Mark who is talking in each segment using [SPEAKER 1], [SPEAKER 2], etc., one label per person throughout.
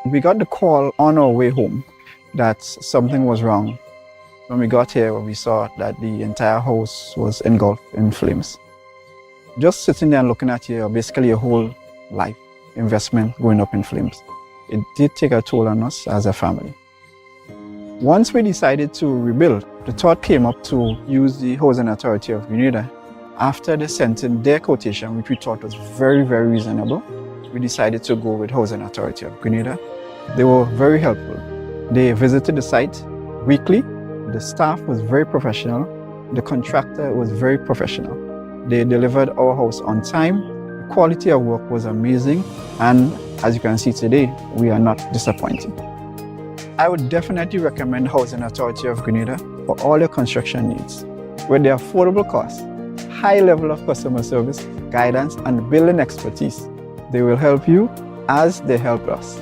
[SPEAKER 1] We got the call on our way home that something was wrong. When we got here, we saw that the entire house was engulfed in flames. Just sitting there and looking at you, basically your whole life investment going up in flames. It did take a toll on us as a family. Once we decided to rebuild, the thought came up to use the Housing Authority of Grenada. After they sent in their quotation, which we thought was very, very reasonable, we decided to go with Housing Authority of Grenada. They were very helpful. They visited the site weekly. The staff was very professional. The contractor was very professional. They delivered our house on time. The quality of work was amazing. And as you can see today, we are not disappointed. I would definitely recommend Housing Authority of Grenada for all your construction needs. With their affordable costs, high level of customer service, guidance, and building expertise, they will help you as they help us.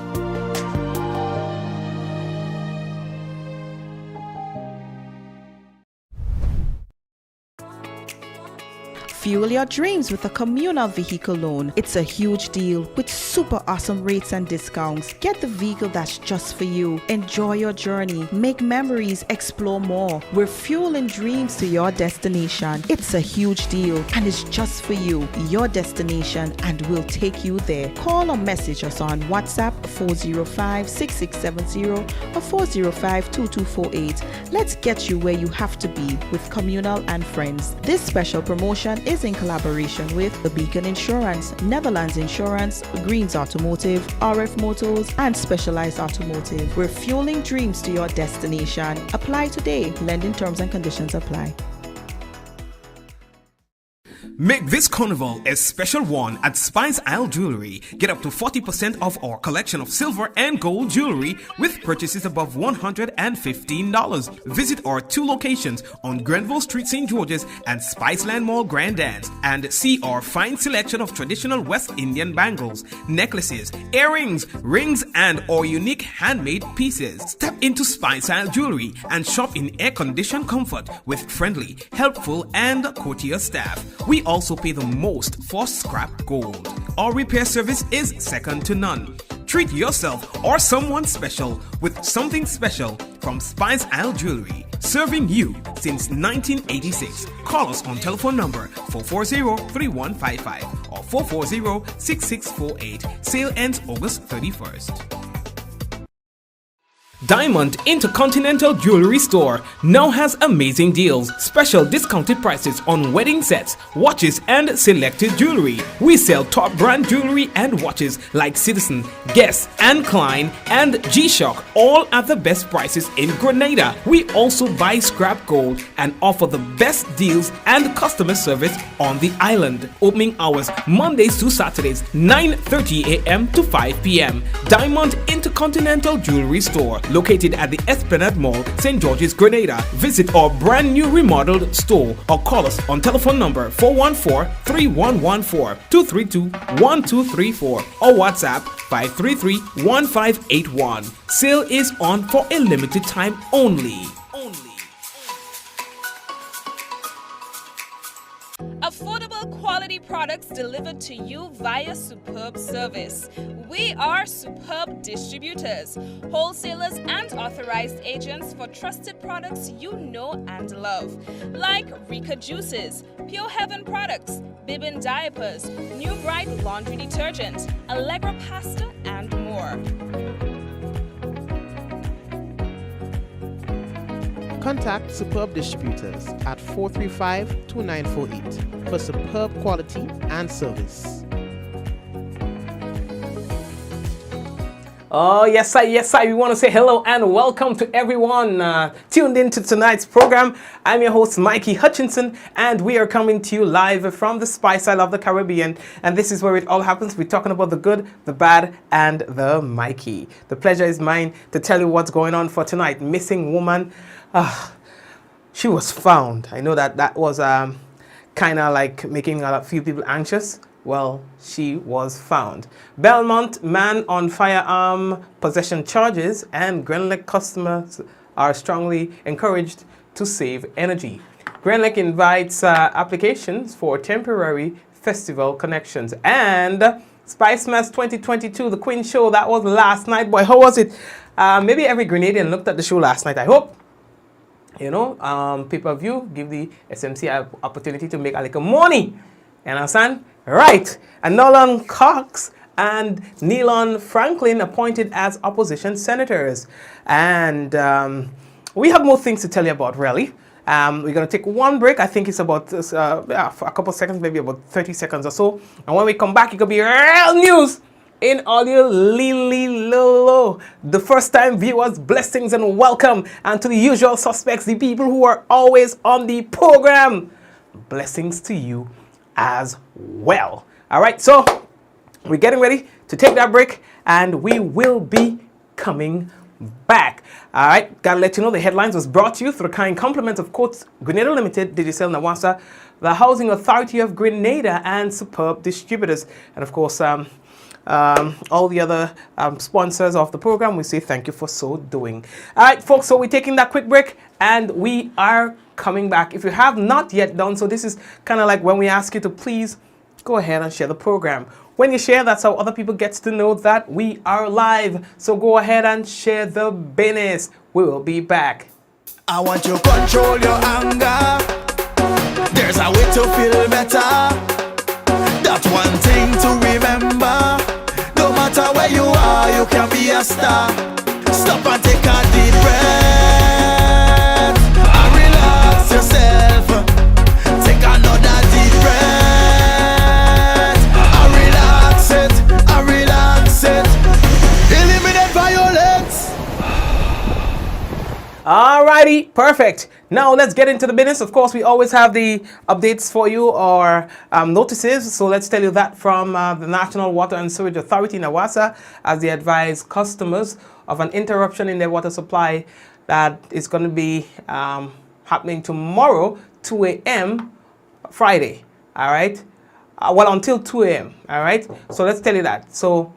[SPEAKER 2] Fuel your dreams with a communal vehicle loan. It's a huge deal with super awesome rates and discounts. Get the vehicle that's just for you. Enjoy your journey. Make memories. Explore more. We're fueling dreams to your destination. It's a huge deal and it's just for you. Your destination, and we'll take you there. Call or message us on WhatsApp 405-6670 or 405-2248. Let's get you where you have to be with Communal and Friends. This special promotion is in collaboration with The Beacon Insurance, Netherlands Insurance, Greens Automotive, RF Motors, and Specialized Automotive. We're fueling dreams to your destination. Apply today. Lending terms and conditions apply.
[SPEAKER 3] Make this carnival a special one at Spice Isle Jewelry. Get up to 40% off our collection of silver and gold jewelry with purchases above $115. Visit our 2 locations on Grenville Street, St. George's and Spiceland Mall Grand Dance and see our fine selection of traditional West Indian bangles, necklaces, earrings, rings and our unique handmade pieces. Step into Spice Isle Jewelry and shop in air-conditioned comfort with friendly, helpful and courteous staff. We also pay the most for scrap gold. Our repair service is second to none. Treat yourself or someone special with something special from Spice Isle Jewelry. Serving you since 1986. Call us on telephone number 440-3155 or 440-6648. Sale ends August 31st. Diamond Intercontinental Jewelry Store now has amazing deals, special discounted prices on wedding sets, watches and selected jewelry. We sell top brand jewelry and watches like Citizen, Guess and Klein and G-Shock, all at the best prices in Grenada. We also buy scrap gold and offer the best deals and customer service on the island. Opening hours Mondays to Saturdays 9:30 a.m. to 5 p.m. Diamond Intercontinental Jewelry Store, located at the Esplanade Mall, St. George's, Grenada. Visit our brand new remodeled store or call us on telephone number 414-3114, 232-1234 or WhatsApp 533-1581. Sale is on for a limited time only.
[SPEAKER 4] Affordable quality products delivered to you via superb service. We are Superb Distributors, wholesalers and authorized agents for trusted products you know and love, like Rika Juices, Pure Heaven products, Bibbin diapers, New Bright laundry detergent, Allegra pasta, and more.
[SPEAKER 5] Contact Superb Distributors at 435-2948 for superb quality and service.
[SPEAKER 3] Oh, yes, sir. Yes, sir. We want to say hello and welcome to everyone tuned in to tonight's program. I'm your host, Mikey Hutchinson, and we are coming to you live from the Spice Isle of the Caribbean. And this is where it all happens. We're talking about the good, the bad, and the Mikey. The pleasure is mine to tell you what's going on for tonight. Missing woman. She was found. I know that was kind of like making a few people anxious. Well, she was found. Belmont man on firearm possession charges, and Grenlec customers are strongly encouraged to save energy. Grenlec invites applications for temporary festival connections, and
[SPEAKER 6] Spicemas 2022, the Queen Show. That was last night. Boy, how was it? Maybe every Grenadian looked at the show last night, I hope. You know, pay-per-view, give the SMC an opportunity to make a little money. You understand? Right. And Norlan Cox and Neilon Franklyn appointed as opposition senators. And we have more things to tell you about, really. We're going to take one break. I think it's about for a couple seconds, maybe about 30 seconds or so. And when we come back, it could be real news in audio. Lili Lolo. The first time viewers, blessings and welcome. And to the usual suspects, the people who are always on the program, blessings to you as well. All right, so we're getting ready to take that break, and we will be coming back. All right, gotta let you know the headlines was brought to you through the kind compliment of Courts Grenada Limited, Digicel Nawasa, the Housing Authority of Grenada, and Superb Distributors, and of course all the other sponsors of the program. We say thank you for so doing. All right, folks, so we're taking that quick break, and we are coming back. If you have not yet done so, this is kind of like when we ask you to please go ahead and share the program. When you share, that's how other people get to know that we are live. So go ahead and share the business. We will be back.
[SPEAKER 7] I want you to control your anger. There's a way to feel better. That's one thing to remember. No matter where you are, you can be a star. Stop and take a deep breath and relax yourself. Take another deep breath. Eliminate violence.
[SPEAKER 6] Alrighty, perfect. Now let's get into the business. Of course, we always have the updates for you or notices. So let's tell you that from the National Water and Sewage Authority, NAWASA, as they advise customers of an interruption in their water supply that is going to be happening tomorrow, 2 a.m. Friday. All right. Well, until 2 a.m. All right. So let's tell you that. So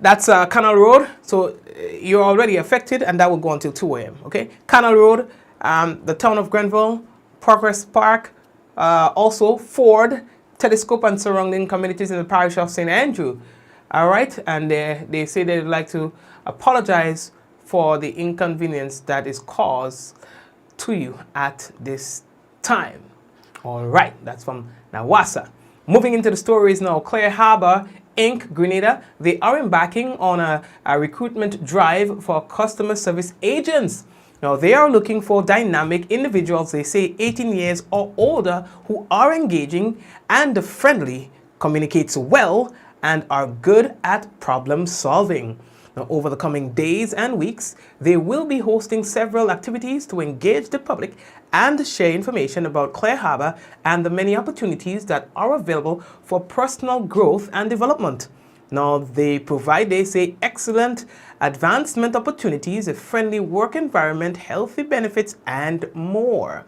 [SPEAKER 6] that's Canal Road. So you're already affected, and that will go until 2 a.m. Okay. Canal Road, the town of Grenville, Progress Park, also Ford, Telescope, and surrounding communities in the parish of St. Andrew. All right. And they say they'd like to apologize for the inconvenience that is caused to you at this time. All right, that's from NAWASA. Moving into the stories now, Clear Harbor Inc. Grenada, they are embarking on a recruitment drive for customer service agents. Now, they are looking for dynamic individuals, they say 18 years or older, who are engaging and friendly, communicates well, and are good at problem solving. Now, over the coming days and weeks, they will be hosting several activities to engage the public and share information about Clear Harbor and the many opportunities that are available for personal growth and development. Now, they provide, they say, excellent advancement opportunities, a friendly work environment, healthy benefits, and more.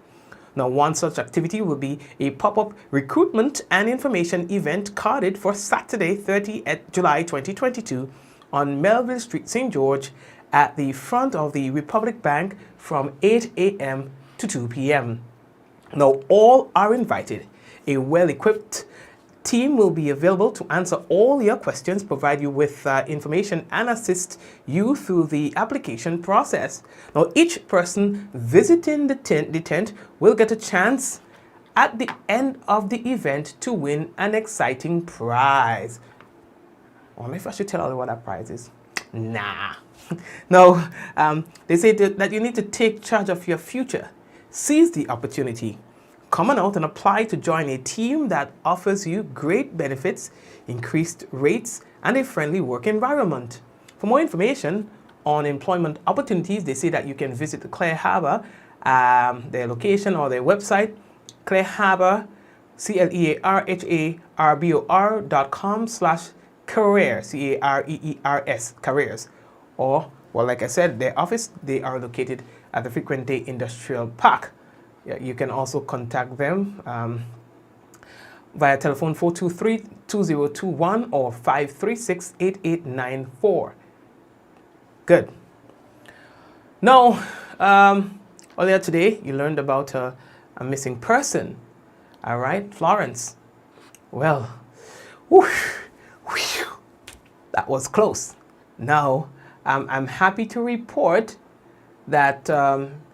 [SPEAKER 6] Now, one such activity will be a pop-up recruitment and information event carded for Saturday, 30th July 2022 on Melville Street, St. George, at the front of the Republic Bank from 8 a.m. to 2 p.m. Now, all are invited. A well-equipped team will be available to answer all your questions, provide you with information, and assist you through the application process. Now, each person visiting the tent will get a chance at the end of the event to win an exciting prize. I wonder if I should tell you what that prize is. Nah. No, they say that you need to take charge of your future. Seize the opportunity. Come on out and apply to join a team that offers you great benefits, increased rates, and a friendly work environment. For more information on employment opportunities, they say that you can visit the Clear Harbor, their location or their website, Clear Harbor, ClearHarbor.com/career, CAREERS, careers. Or, well, like I said, their office, they are located at the Frequent Day Industrial Park. You can also contact them via telephone 423-2021 or 536-8894. Good. Now, earlier today, you learned about a missing person. All right, Florence. Well, whew, whew, that was close. Now, I'm happy to report that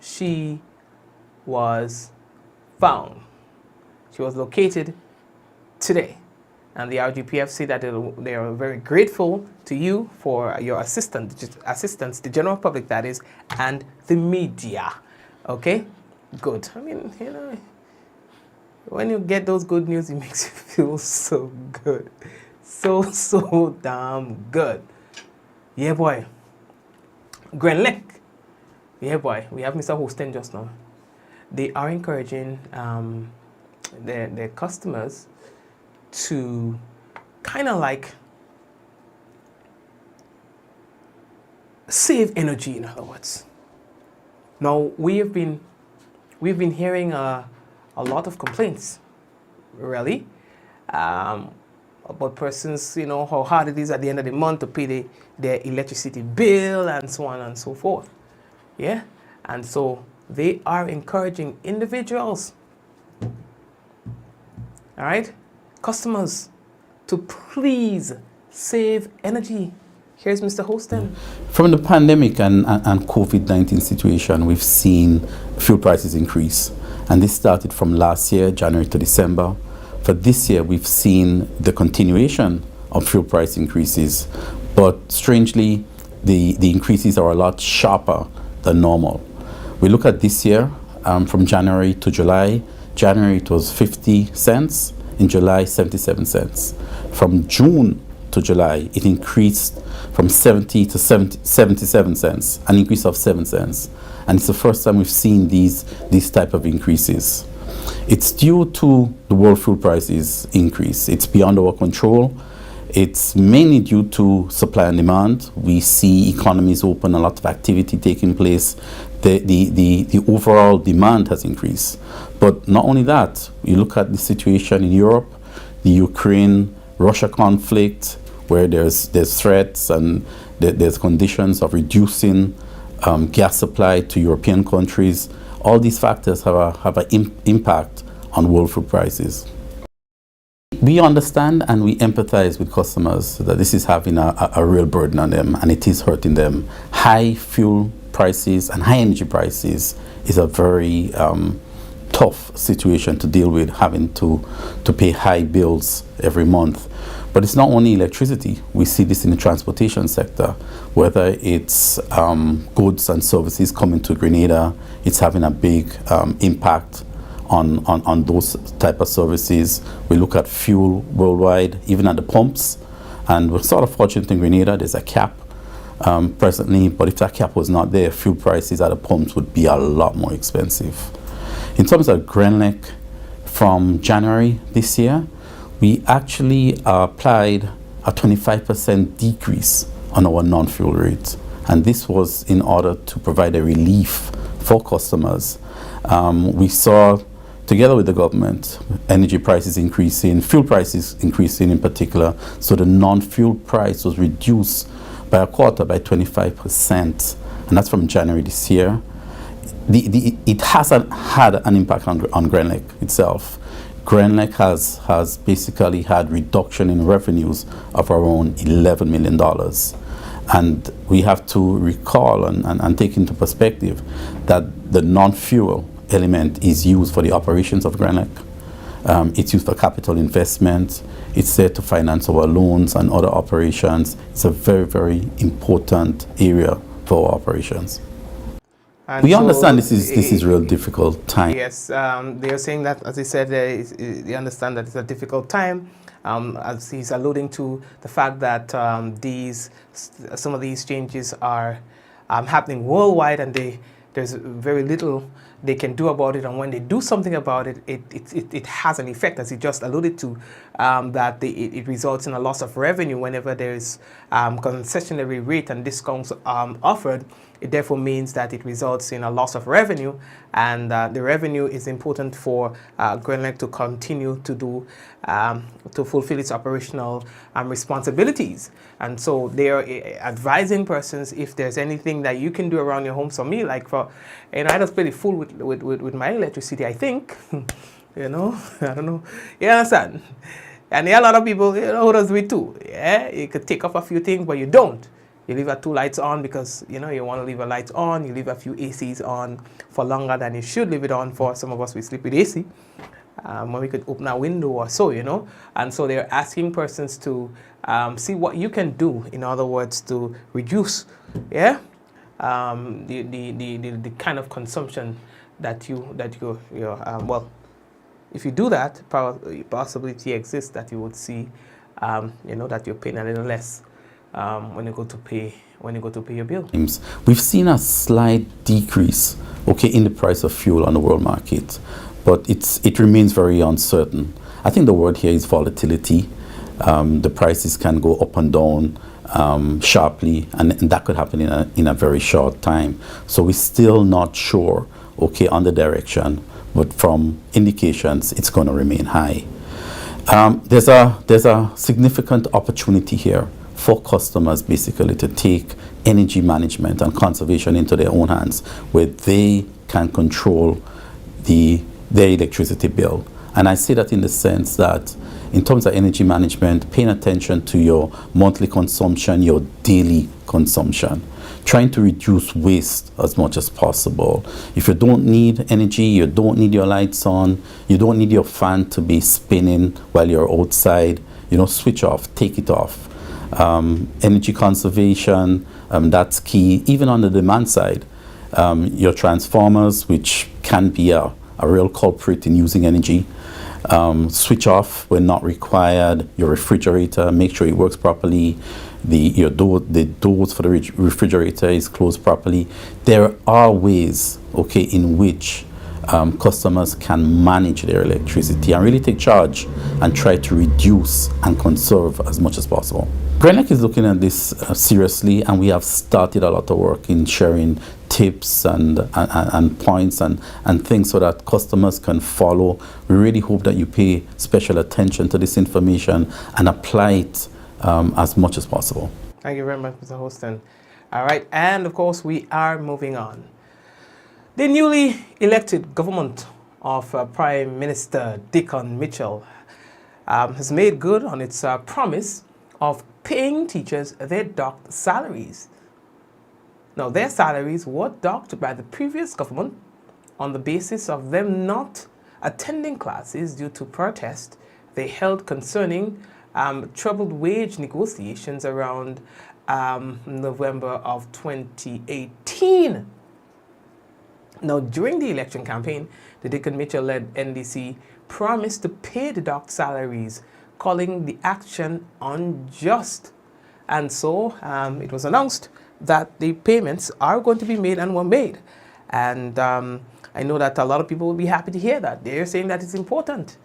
[SPEAKER 6] she was found. She was located today. And the RGPF say that they are very grateful to you for your assistance, the general public that is, and the media. Okay? Good. I mean, you know, when you get those good news, it makes you feel so good. So damn good. Yeah, boy. Grenlec. Yeah, boy. We have Mr. Hostin just now. They are encouraging their customers to kind of like save energy, in other words. Now, we've been hearing a lot of complaints, really, about persons, you know, how hard it is at the end of the month to pay their electricity bill and so on and so forth. Yeah? And so they are encouraging individuals, all right, customers, to please save energy. Here's Mr. Hostin.
[SPEAKER 8] From the pandemic and COVID-19 situation, we've seen fuel prices increase. And this started from last year, January to December. For this year, we've seen the continuation of fuel price increases. But strangely, the increases are a lot sharper than normal. We look at this year, from January to July. January it was 50 cents. In July, 77 cents. From June to July, it increased from 70 to 77 cents, an increase of 7 cents. And it's the first time we've seen these type of increases. It's due to the world fuel prices increase. It's beyond our control. It's mainly due to supply and demand. We see economies open, a lot of activity taking place. The overall demand has increased. But not only that, you look at the situation in Europe, the Ukraine-Russia conflict, where there's threats and there's conditions of reducing gas supply to European countries. All these factors have an impact on world food prices. We understand and we empathize with customers that this is having a real burden on them, and it is hurting them. High fuel prices and high energy prices is a very tough situation to deal with, having to pay high bills every month. But it's not only electricity. We see this in the transportation sector, whether it's goods and services coming to Grenada. It's having a big impact on those type of services. We look at fuel worldwide, even at the pumps, and we're sort of fortunate in Grenada. There's a cap presently, but if that cap was not there, fuel prices at the pumps would be a lot more expensive. In terms of Grenlec, from January this year, we actually applied a 25% decrease on our non-fuel rates, and this was in order to provide a relief for customers. We saw, together with the government, energy prices increasing, fuel prices increasing in particular, so the non-fuel price was reduced by a quarter, by 25%, and that's from January this year. It hasn't had an impact on Grenlec itself. Grenlec has basically had reduction in revenues of around $11 million. And we have to recall and take into perspective that the non-fuel element is used for the operations of Grenlec. It's used for capital investment. It's there to finance our loans and other operations. It's a very, very important area for our operations.
[SPEAKER 6] And
[SPEAKER 8] we
[SPEAKER 6] so
[SPEAKER 8] understand this is real difficult time.
[SPEAKER 6] Yes, they are saying that, as he said, they understand that it's a difficult time. As he's alluding to the fact that some of these changes are happening worldwide, and there's very little they can do about it, and when they do something about it, it has an effect, as he just alluded to, that it results in a loss of revenue whenever there is concessionary rate and discounts offered. It therefore means that it results in a loss of revenue, and the revenue is important for Grenlec to continue to do, to fulfill its operational responsibilities. And so they are advising persons, if there's anything that you can do around your home. So me, like, I just play the fool with my electricity, I think. You know, I don't know. You understand? And there are a lot of people, you know, who does it too. Yeah, you could take off a few things, but you don't. You leave 2 lights on because, you know, you want to leave a light on. You leave a few ACs on for longer than you should leave it on for. Some of us, we sleep with AC. When we could open a window or so, you know. And so they're asking persons to see what you can do, in other words, to reduce, yeah, the kind of consumption that well, if you do that, possibility exists that you would see, you know, that you're paying a little less when you go to pay your bill.
[SPEAKER 8] We've seen a slight decrease, okay, in the price of fuel on the world market, but it remains very uncertain. I think the word here is volatility. The prices can go up and down sharply, and that could happen in a very short time. So we're still not sure, okay, on the direction, but from indications, it's going to remain high. There's a significant opportunity here for customers basically to take energy management and conservation into their own hands, where they can control their electricity bill. And I say that in the sense that in terms of energy management, paying attention to your monthly consumption, your daily consumption, trying to reduce waste as much as possible. If you don't need energy, you don't need your lights on, you don't need your fan to be spinning while you're outside, you know, switch off, take it off. Energy conservation, that's key. Even on the demand side, your transformers, which can be a real culprit in using energy, switch off when not required. Your refrigerator, make sure it works properly. The doors for the refrigerator is closed properly. There are ways, okay, in which customers can manage their electricity and really take charge and try to reduce and conserve as much as possible. Grenlec is looking at this seriously, and we have started a lot of work in sharing tips and points and things so that customers can follow. We really hope that you pay special attention to this information and apply it as much as possible.
[SPEAKER 6] Thank you very much, Mr. Hostin. All right, and of course, we are moving on. The newly elected government of Prime Minister Dickon Mitchell has made good on its promise of paying teachers their docked salaries. Now, their salaries were docked by the previous government on the basis of them not attending classes due to protest they held concerning troubled wage negotiations around November of 2018. Now, during the election campaign, the Dickon Mitchell-led NDC promised to pay the docked salaries, calling the action unjust. And so it was announced that the payments are going to be made and were made. And I know that a lot of people will be happy to hear that. They're saying that it's important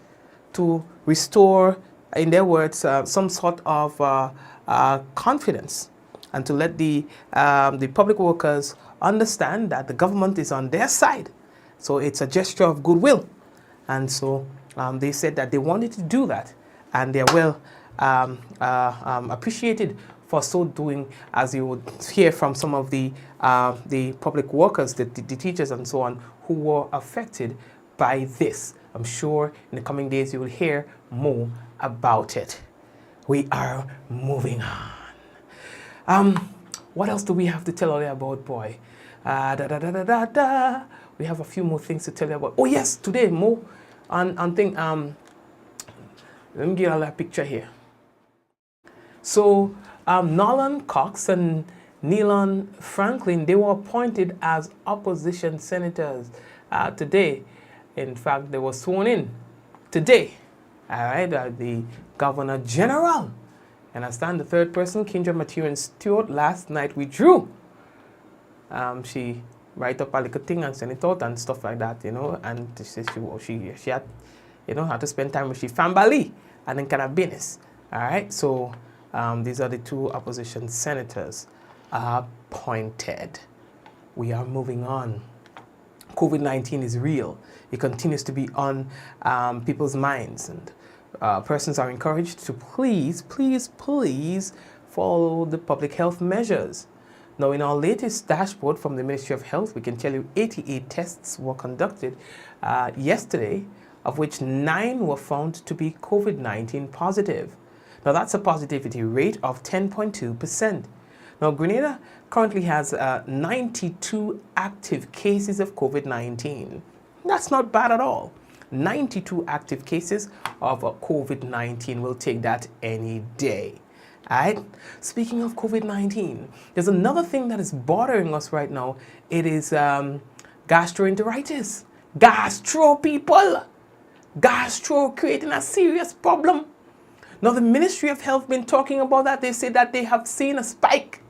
[SPEAKER 6] to restore, in their words, some sort of confidence, and to let the public workers understand that the government is on their side. So it's a gesture of goodwill. And so they said that they wanted to do that, and they're well appreciated for so doing, as you would hear from some of the public workers, the teachers and so on, who were affected by this. I'm sure in the coming days you will hear more about it. We are moving on. What else do we have to tell you about, boy? We have a few more things to tell you about. Oh yes, today more on thing. Let me get a picture here. So Norlan Cox and Neilon Franklyn, they were appointed as opposition senators today. In fact, they were sworn in today. All right, the Governor General. And I stand the third person, Kendra Maturin Stewart, last night withdrew. She write up a little thing and send it out and stuff like that, you know. And she had, you know, had to spend time with she family and then kind of business. All right, so these are the two opposition senators appointed. We are moving on. COVID-19 is real. It continues to be on people's minds, and persons are encouraged to please follow the public health measures. Now, in our latest dashboard from the Ministry of Health, we can tell you 88 tests were conducted yesterday of which 9 were found to be COVID-19 positive. Now that's a positivity rate of 10.2%. Now Grenada currently has 92 active cases of COVID-19. That's not bad at all. 92 active cases of COVID-19. We'll take that any day. Alright? Speaking of COVID-19, there's another thing that is bothering us right now. It is gastroenteritis. Gastro, people. Gastro creating a serious problem. Now the Ministry of Health been talking about that. They say that they have seen a spike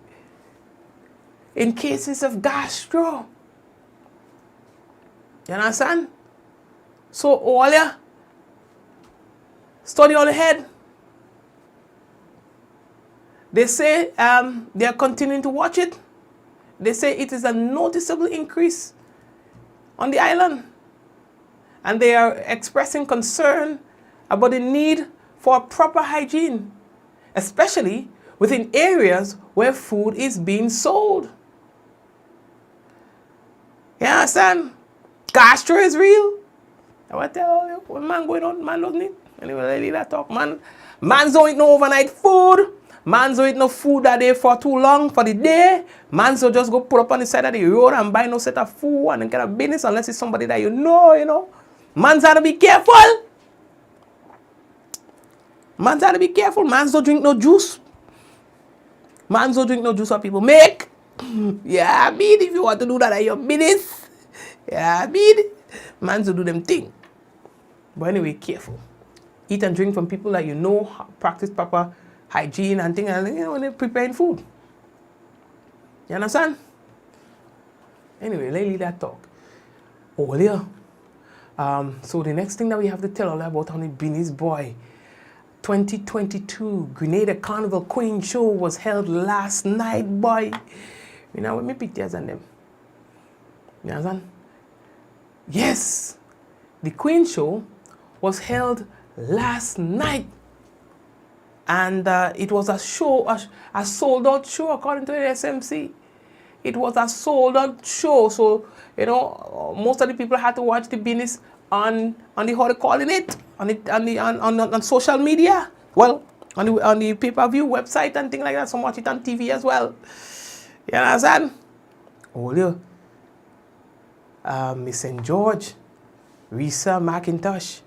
[SPEAKER 6] in cases of gastro. You understand? So all ya study on the head. They say they are continuing to watch it. They say it is a noticeable increase on the island. And they are expressing concern about the need for proper hygiene, especially within areas where food is being sold. You understand? Gastro is real. I want to tell you, what man going on, man doesn't eat. Anyway, I leave that talk, man. Man don't eat no overnight food. Man don't eat no food that day for too long for the day. Man don't just go pull up on the side of the road and buy no set of food and then get a business unless it's somebody that you know. Man's got to be careful. Man's got to be careful. Man's don't drink no juice. Man's don't drink no juice what people make. Yeah, I mean, if you want to do that at your business. Yeah, I mean, man's don't do them thing. But anyway, careful. Eat and drink from people that you know practice proper hygiene and things, and when they're preparing food. You understand? Anyway, let's leave that talk. Oh, yeah. So the next thing that we have to tell all about on the Beanies Boy, 2022 Grenada Carnival Queen Show was held last night, boy. You know, let me pictures on them. You understand? Yes, the Queen Show was held last night. And it was a show, a sold-out show according to the SMC. It was a sold-out show. So, most of the people had to watch the business on the, how they calling it, on social media. Well, on the pay-per-view website and things like that. Some watch it on TV as well. You understand? Oh, yeah. Miss St. George, Risa McIntosh.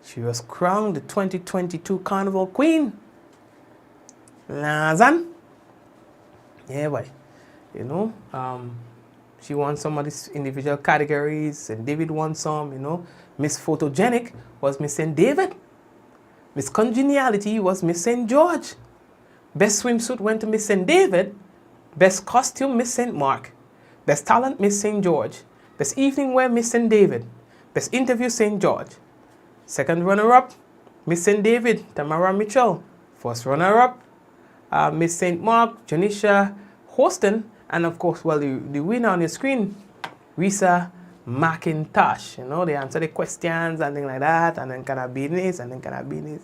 [SPEAKER 6] She was crowned the 2022 Carnival Queen. Lazan. Yeah, boy. She won some of these individual categories, and David won some, Miss Photogenic was Miss St. David. Miss Congeniality was Miss St. George. Best swimsuit went to Miss St. David. Best costume, Miss St. Mark. Best talent, Miss St. George. Best evening wear, Miss St. David. Best interview, St. George. Second runner-up, Miss St. David, Tamara Mitchell. First runner-up, Miss St. Mark, Janisha Houston. And of course, well, the winner on the screen, Risa McIntosh. They answer the questions and things like that. And then can I business, and then can I business.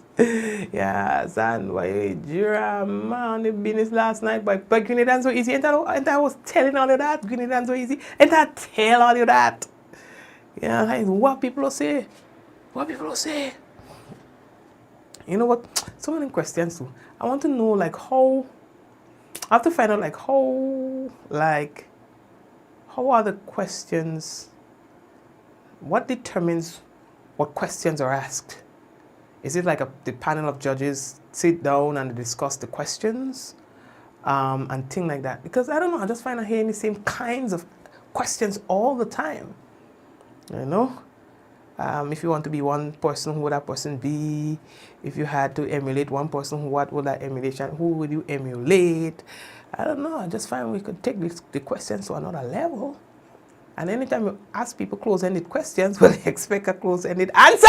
[SPEAKER 6] Yes, and why drama on the business last night. But Grenada so easy. And I was telling all of that. Grenada so easy. And I tell all of that. Yeah, like what people say. What people say. You know what? So many questions too. I want to know how. I have to find out how are the questions. What determines what questions are asked? Is it like the panel of judges sit down and discuss the questions, and things like that? Because I don't know. I just find out hearing the same kinds of questions all the time. If you want to be one person, who would that person be? If you had to emulate one person, what would that emulation? Who would you emulate? I don't know. I just find we could take the questions to another level. And anytime you ask people close-ended questions, well, they expect a close-ended answer.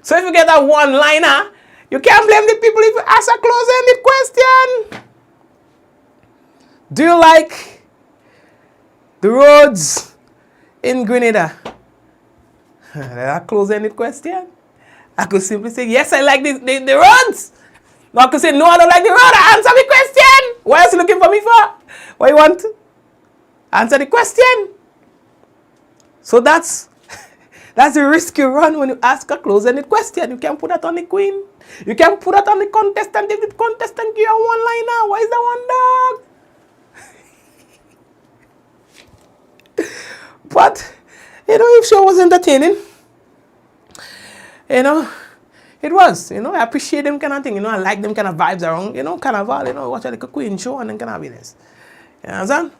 [SPEAKER 6] So if you get that one-liner, you can't blame the people if you ask a close-ended question. Do you like the roads in Grenada? That's a close-ended question. I could simply say, yes, I like the roads. No, I could say, no, I don't like the road. Answer the question. What else are you looking for me for? What you want? Answer the question. So that's That's the risk you run when you ask a close-ended question. You can put that on the queen. You can put that on the contestant. If the contestant give you a one-liner, why is that one dog? But, you know, if show was entertaining, you know, it was, you know, I appreciate them kind of thing, you know, I like them kind of vibes around, you know, carnival, you know, watch like a queen show and then kind of happiness. You understand?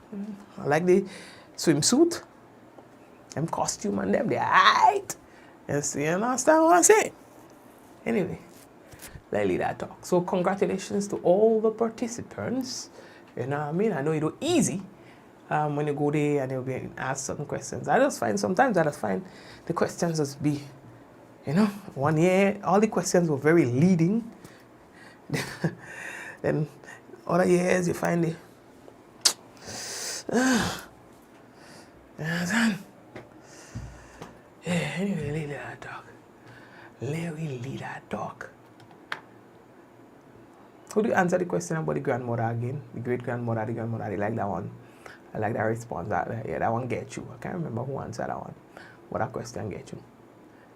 [SPEAKER 6] I like the swimsuit, them costume and them, they're right. Yes, you understand what I'm saying? Anyway, let's leave that talk. So congratulations to all the participants. You know what I mean? I know it's not easy when you go there and you'll be asked certain questions. Sometimes I just find the questions just be, you know, one year, all the questions were very leading. Then other years, you find the... anyway, leave that talk. Let me leave that talk. Who do you answer the question about the grandmother again? The great-grandmother, the grandmother, I like that one. I like that response. Yeah, that one gets you. I can't remember who answered that one. But that question gets you.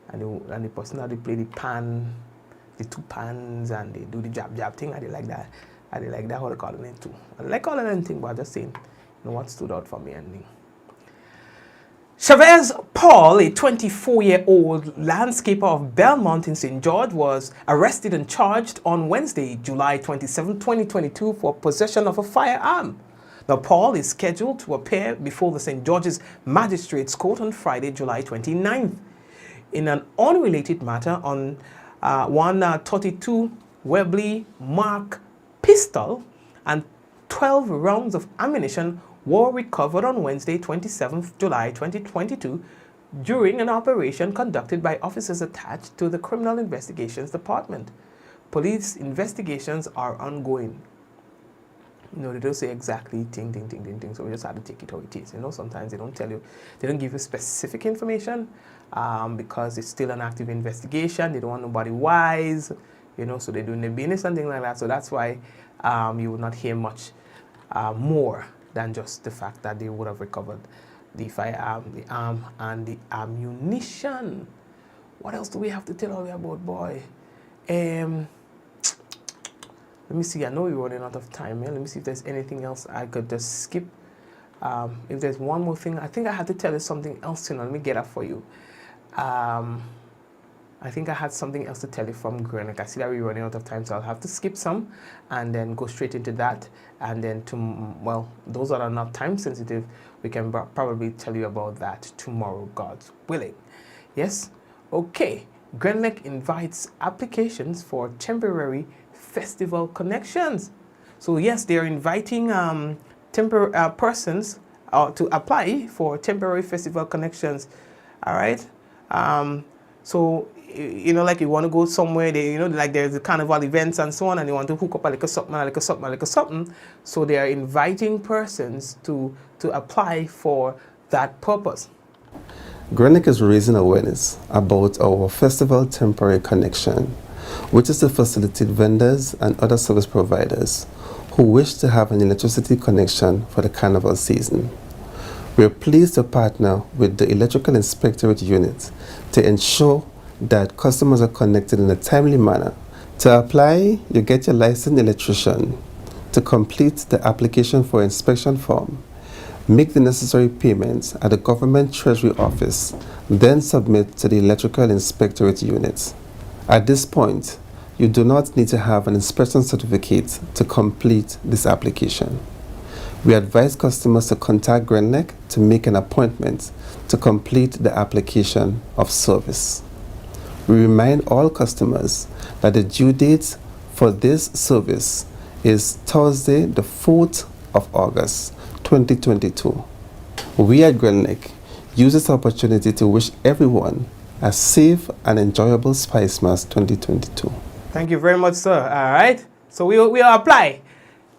[SPEAKER 6] And the person that they play the pan, the two pans, and they do the jab thing, and they like that. And they like that how they call it too. I like all of them things, but I'm just saying, you know what stood out for me and Chavez Paul, a 24-year-old landscaper of Belmont in St. George, was arrested and charged on Wednesday, July 27, 2022 for possession of a firearm. Now, Paul is scheduled to appear before the St. George's Magistrates Court on Friday, July 29th. In an unrelated matter, on 132 Webley Mark pistol and 12 rounds of ammunition were recovered on Wednesday, 27th July 2022 during an operation conducted by officers attached to the Criminal Investigations Department. Police investigations are ongoing. You know, they don't say exactly ting, so we just have to take it how it is. You know, sometimes they don't tell you, they don't give you specific information because it's still an active investigation. They don't want nobody wise, you know, so they're doing their business and things like that. So that's why you will not hear much more than just the fact that they would have recovered the firearm, the arm, and the ammunition. What else do we have to tell you about, boy? Let me see, I know we're running out of time here. Let me see if there's anything else I could just skip. If there's one more thing, I think I had to tell you something else, you know. Let me get that for you. I think I had something else to tell you from Grenlec. I see that we're running out of time, so I'll have to skip some and then go straight into that. And then, well, those that are not time sensitive, we can probably tell you about that tomorrow, God's willing. Yes? Okay. Grenlec invites applications for temporary festival connections. So yes, they are inviting persons to apply for temporary festival connections. All right. So you know, like you want to go somewhere, they, you know, like there's the carnival events and so on, and you want to hook up a little something. So they are inviting persons to apply for that purpose.
[SPEAKER 9] Grenlec is raising awareness about our festival temporary connection, which is to facilitate vendors and other service providers who wish to have an electricity connection for the carnival season. We are pleased to partner with the Electrical Inspectorate Unit to ensure that customers are connected in a timely manner. To apply, you get your licensed electrician to complete the application for inspection form, make the necessary payments at the Government Treasury Office, then submit to the Electrical Inspectorate Unit. At this point, you do not need to have an inspection certificate to complete this application. We advise customers to contact Grenlec to make an appointment to complete the application of service. We remind all customers that the due date for this service is Thursday, the 4th of August, 2022. We at Grenlec use this opportunity to wish everyone a safe and enjoyable Spicemas 2022.
[SPEAKER 6] Thank you very much, sir. All right. So we'll apply.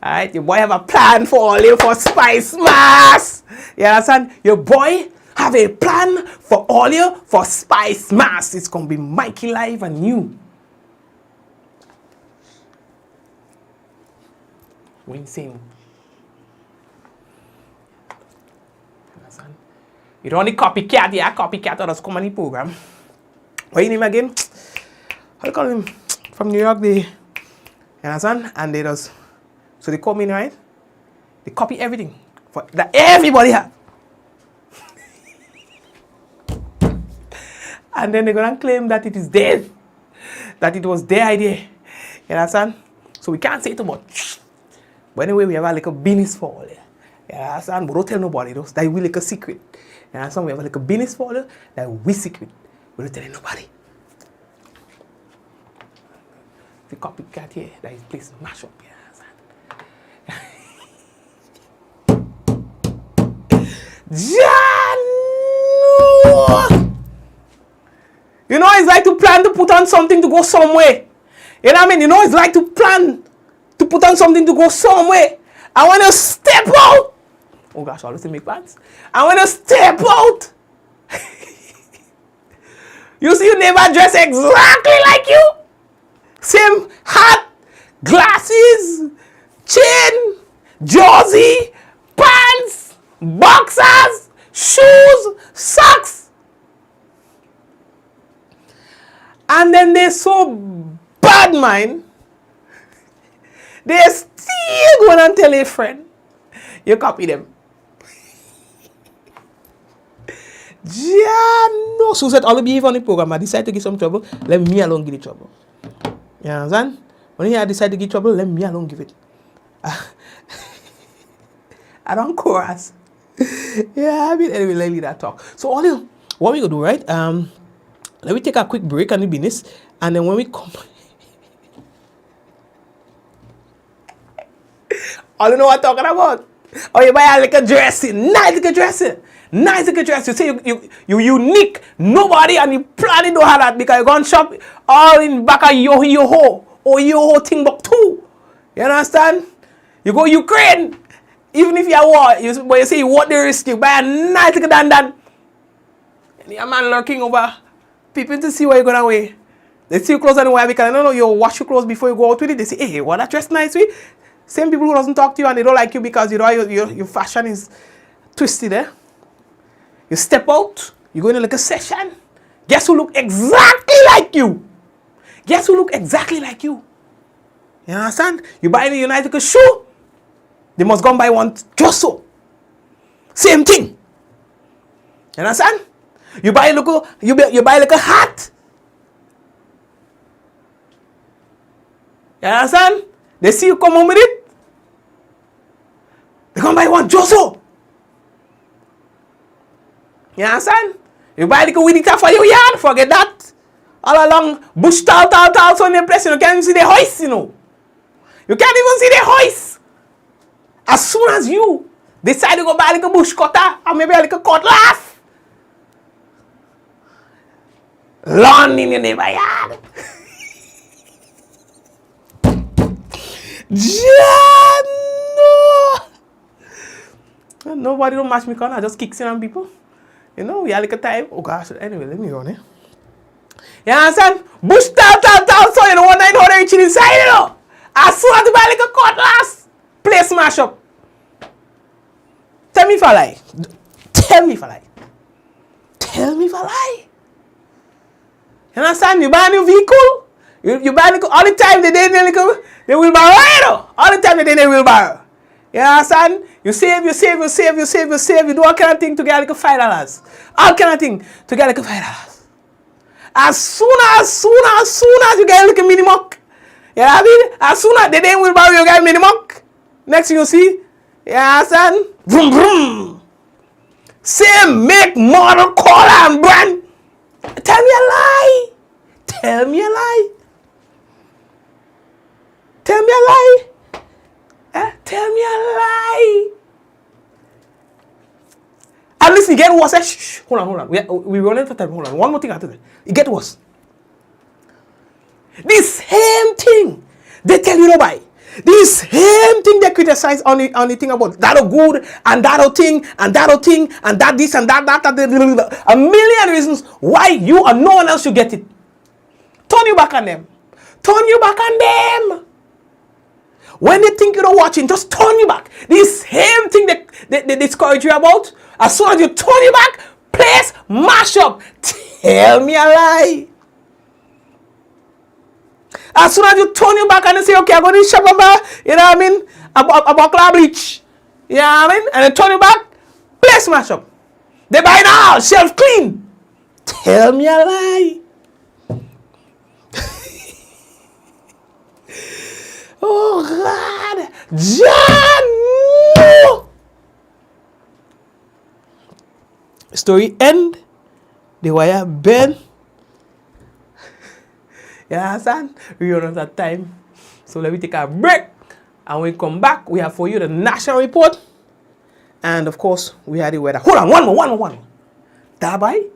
[SPEAKER 6] All right. Your boy have a plan for all you for Spicemas. You understand? Your boy have a plan for all you for Spicemas. It's going to be Mikey live and you. Winsing. You don't need copycat, yeah, copycat others come on the program. What you name again? How do you call him? From New York, you understand? And they just, so they come in, right? They copy everything that everybody have. And then they're going to claim that it is theirs, that it was their idea. You understand? So we can't say too much. But anyway, we have a little business for all. You understand? But don't tell nobody. That we like a secret. You understand? We have a little business for all that we secret. We don't tell nobody. The copycat here, that is place mash up. You understand? You know, it's like to plan to put on something to go somewhere. You know what I mean? You know, it's like to plan to put on something to go somewhere. And when you step out, oh gosh, I always make plans. And when you step out, you see your neighbor dress exactly like you. Same hat, glasses, chain, jersey, pants, boxers, shoes, socks. And then they're so bad mind, they still go and tell a friend, you copy them. Yeah, no. So said, I'll be on the program. I decide to get some trouble, let me alone give the trouble. You understand? When I decide to give trouble, let me alone give it. I don't chorus. Yeah, I mean, anyway, let me that talk. So, what we gonna do, right? Let me take a quick break on the business, and then when we come, all you know what I'm talking about. Oh, you buy a little dressing, nice little dressing. Nice little dress. You say you unique. Nobody and you planning to have that because you gone shop all in back of Yoho or Yoho Timbuktu. You understand? You go Ukraine. Even if you are war, but you say you want the risk, you buy a nice little dandan. And your man lurking over people to see where you're gonna wear. They see you clothes and wear because I don't know you wash your clothes before you go out with it. They say, hey, what that dress nice with? Same people who doesn't talk to you and they don't like you because you know your fashion is twisted, eh? You step out, you go in like a session. Guess who look exactly like you? Guess who look exactly like you? You understand? You buy a United shoe, they must go and buy one just so. Same thing. You understand? You buy like a hat. You understand? They see you come home with it. They come buy one just so. You understand? You buy like a weed for your yard, forget that. All along, bush tal, so in the place, you can't even see the hoist, you know. You can't even see the hoist. As soon as you decide to go buy like a bush cutter, or maybe like a cutlass, lawn in your neighbor yard. No. Nobody don't match me con, I just kicks in on people. You know, we had like a time. Oh gosh, anyway, let me run it. You understand? Bush tal, so you know one night how they reaching inside, you know. As soon as you buy like a cutlass, play smash up. Tell me if I lie. Tell me if I lie. Tell me if I lie. You understand? You buy a new vehicle. You buy like all the time they will borrow, you know. All the time they will borrow. You understand? You save, you do all kind of thing to get like $5. All kind of thing to get like $5. As soon as you get like a minimum, you know what I mean? As soon as they will borrow you get a minimum, next thing you see, you understand? Vroom, vroom. Same make, model, color, and brand. Tell me a lie. Tell me a lie. Tell me a lie. Tell me a lie. And listen, it get worse. Shh, hold on. We running out of time. Hold on. One more thing after that. It get worse. This same thing they tell you to buy. This same thing they criticize on the thing about that good and that thing and that this and that. A million reasons why you or no one else should get it. Turn you back on them. Turn you back on them. When they think you're not watching, just turn you back. This same thing they discourage you about, as soon as you turn you back, place mash up. Tell me a lie. As soon as you turn your back and you say, okay, I'm going to shop about, you know what I mean, a buckle of bleach. You know what I mean? And then turn your back, place mash up. They buy now, shelf clean. Tell me a lie. Oh, God. John, no. Story end. The wire bend. You understand? We run out of time. So let me take a break. And when we come back, we have for you the national report. And of course, we had the weather. Hold on, one more. That boy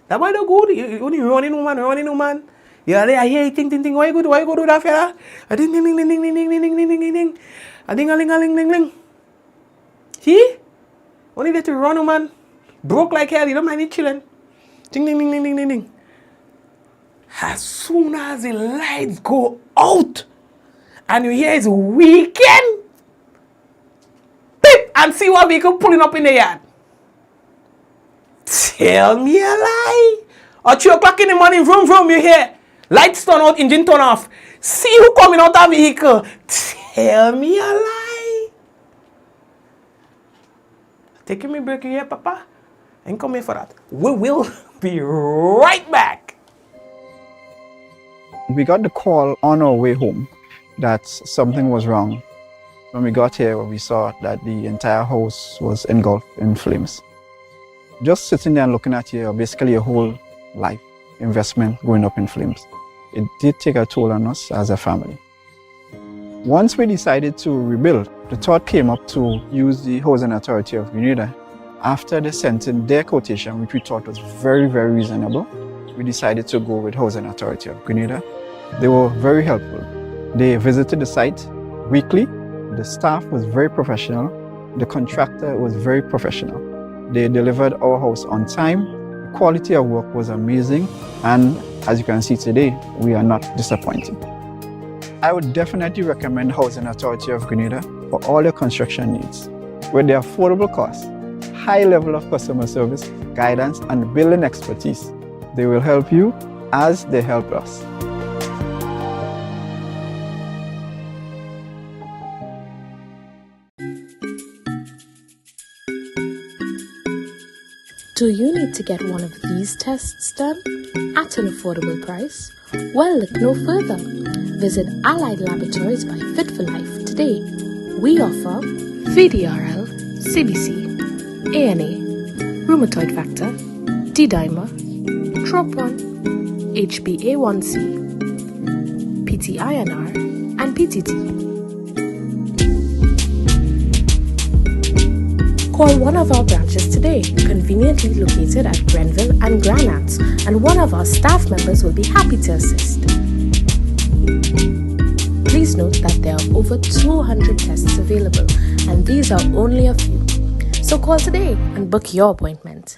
[SPEAKER 6] no good. You only running woman. Yeah, there, I hear you think. Why you go do that, fella? A ding. A ding. See? Only there to run, woman. Broke like hell, you don't mind it chilling. Ding. As soon as the lights go out and you hear it's weekend, beep, and see what vehicle pulling up in the yard. Tell me a lie. At 3 o'clock in the morning, vroom, you hear lights turn out, engine turn off. See who coming out of vehicle. Tell me a lie. Taking me break here, Papa. Ain't come here for that. We will be right back.
[SPEAKER 1] We got the call on our way home that something was wrong. When we got here, we saw that the entire house was engulfed in flames. Just sitting there and looking at here, basically a whole life investment going up in flames. It did take a toll on us as a family. Once we decided to rebuild, the thought came up to use the Housing Authority of Grenada. After they sent in their quotation, which we thought was very, very reasonable, we decided to go with Housing Authority of Grenada. They were very helpful. They visited the site weekly. The staff was very professional. The contractor was very professional. They delivered our house on time. The quality of work was amazing. And as you can see today, we are not disappointed. I would definitely recommend Housing Authority of Grenada for all your construction needs. With their affordable costs, high level of customer service, guidance, and building expertise, they will help you as they help us.
[SPEAKER 10] Do you need to get one of these tests done at an affordable price? Well, look no further. Visit Allied Laboratories by Fit for Life today. We offer VDRL, CBC, ANA, rheumatoid factor, D-dimer, TROP1, HbA1c, PT-INR, and PTT. Call one of our branches today, conveniently located at Grenville and Granats, and one of our staff members will be happy to assist. Please note that there are over 200 tests available, and these are only a few. So call today and book your appointment.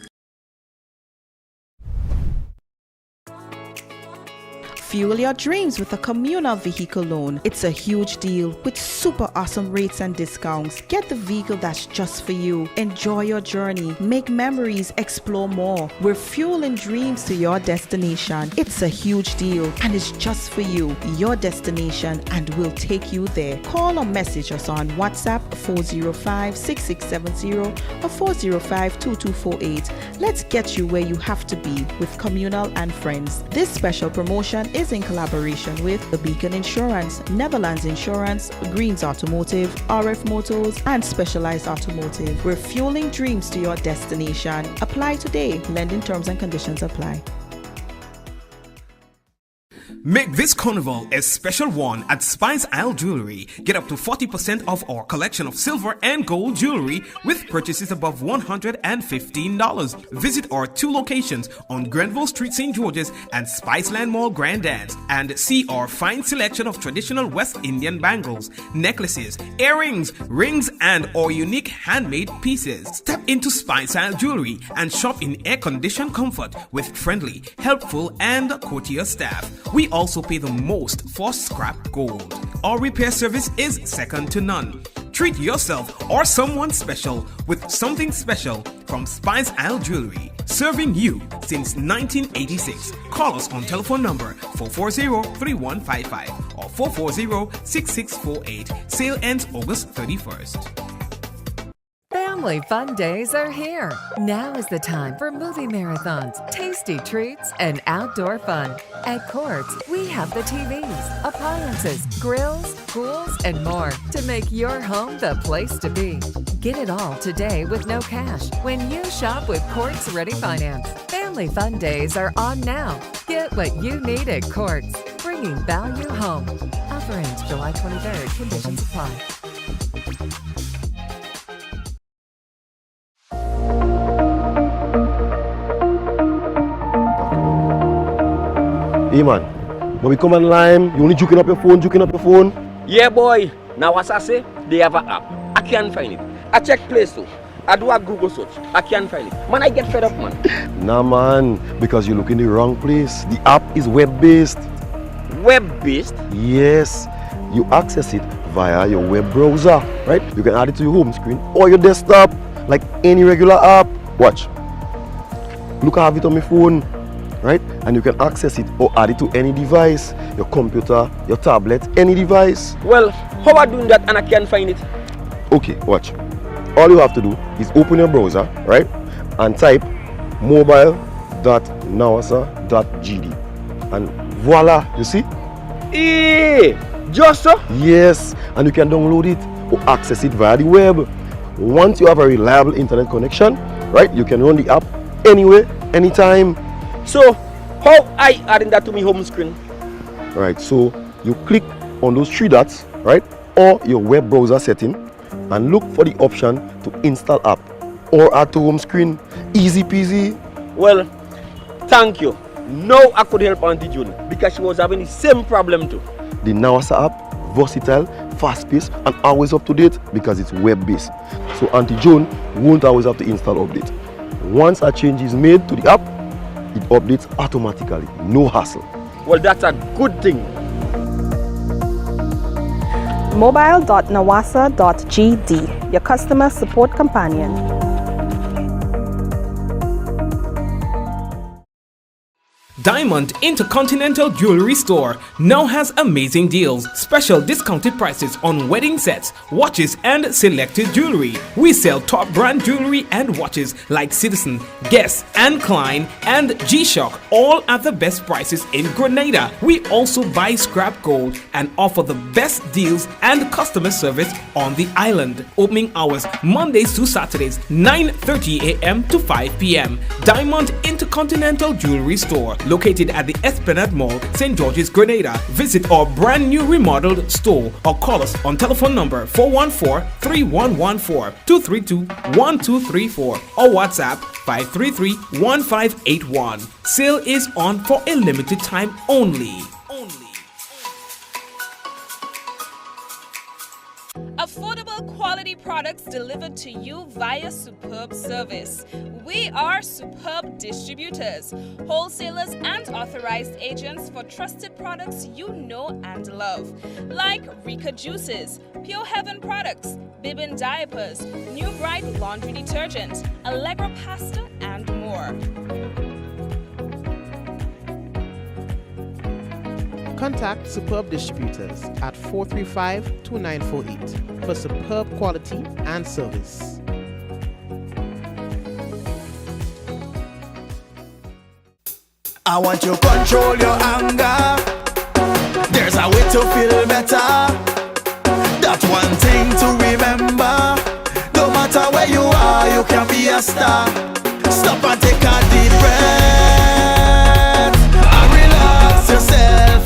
[SPEAKER 2] Fuel your dreams with a communal vehicle loan. It's a huge deal with super awesome rates and discounts. Get the vehicle that's just for you. Enjoy your journey. Make memories. Explore more. We're fueling dreams to your destination. It's a huge deal and it's just for you. Your destination, and we'll take you there. Call or message us on WhatsApp 405-6670 or 405-2248. Let's get you where you have to be with Communal and Friends. This special promotion is in collaboration with The Beacon Insurance, Netherlands Insurance, Greens Automotive, RF Motors, and Specialized Automotive. We're fueling dreams to your destination. Apply today. Lending terms and conditions apply.
[SPEAKER 3] Make this carnival a special one at Spice Isle Jewelry. Get up to 40% off our collection of silver and gold jewelry with purchases above $115. Visit our 2 locations on Grenville Street, St. George's and Spiceland Mall Grand Dance, and see our fine selection of traditional West Indian bangles, necklaces, earrings, rings, and our unique handmade pieces. Step into Spice Isle Jewelry and shop in air-conditioned comfort with friendly, helpful, and courteous staff. We also pay the most for scrap gold. Our repair service is second to none. Treat yourself or someone special with something special from Spicemas Jewelry. Serving you since 1986. Call us on telephone number 440-3155 or 440-6648. Sale ends August 31st.
[SPEAKER 11] Family fun days are here. Now is the time for movie marathons, tasty treats, and outdoor fun. At Courts, we have the TVs, appliances, grills, pools, and more to make your home the place to be. Get it all today with no cash when you shop with Courts Ready Finance. Family fun days are on now. Get what you need at Courts, bringing value home. Offer ends July 23rd. Conditions apply.
[SPEAKER 12] Hey man, when we come online, you only juking up your phone.
[SPEAKER 13] Yeah boy, now what I say, they have an app. I can't find it. I check Play Store. I do a Google search. I can't find it. Man, I get fed up, man.
[SPEAKER 12] Nah man, because you look in the wrong place. The app is web-based.
[SPEAKER 13] Web-based?
[SPEAKER 12] Yes, you access it via your web browser, right? You can add it to your home screen or your desktop, like any regular app. Watch. Look, I have it on my phone, right? And you can access it or add it to any device, your computer, your tablet, any device.
[SPEAKER 13] Well, how are doing that and I can't find it?
[SPEAKER 12] Okay, watch. All you have to do is open your browser, right? And type mobile.nawasa.gd. And voila, you see?
[SPEAKER 13] Hey, just so?
[SPEAKER 12] Yes, and you can download it or access it via the web. Once you have a reliable internet connection, right, you can run the app anywhere, anytime.
[SPEAKER 13] So, how I adding that to my home screen?
[SPEAKER 12] Right, so you click on those three dots, right, or your web browser setting, and look for the option to install app or add to home screen. Easy peasy.
[SPEAKER 13] Well, thank you. Now I could help Auntie June because she was having the same problem too.
[SPEAKER 12] The Nawasa app, versatile, fast-paced, and always up to date because it's web-based. So Auntie June won't always have to install update. Once a change is made to the app, it updates automatically, no hassle.
[SPEAKER 13] Well, that's a good thing.
[SPEAKER 14] Mobile.nawasa.gd, your customer support companion.
[SPEAKER 3] Diamond Intercontinental Jewelry Store now has amazing deals, special discounted prices on wedding sets, watches, and selected jewelry. We sell top brand jewelry and watches like Citizen, Guess, and Klein, and G-Shock, all at the best prices in Grenada. We also buy scrap gold and offer the best deals and customer service on the island. Opening hours Mondays to Saturdays, 9:30 a.m. to 5 p.m. Diamond Intercontinental Jewelry Store, located at the Esplanade Mall, St. George's, Grenada. Visit our brand new remodeled store or call us on telephone number 414-3114, 232-1234 or WhatsApp 533-1581. Sale is on for a limited time only.
[SPEAKER 4] Affordable quality products delivered to you via superb service. We are superb distributors, wholesalers and authorized agents for trusted products you know and love. Like Rika Juices, Pure Heaven products, Bibin diapers, New Bright laundry detergent, Allegra pasta and more.
[SPEAKER 5] Contact Superb Distributors at 435-2948 for superb quality and service.
[SPEAKER 7] I want you to control your anger. There's a way to feel better. That's one thing to remember. No matter where you are, you can be a star. Stop and take a deep breath and relax yourself.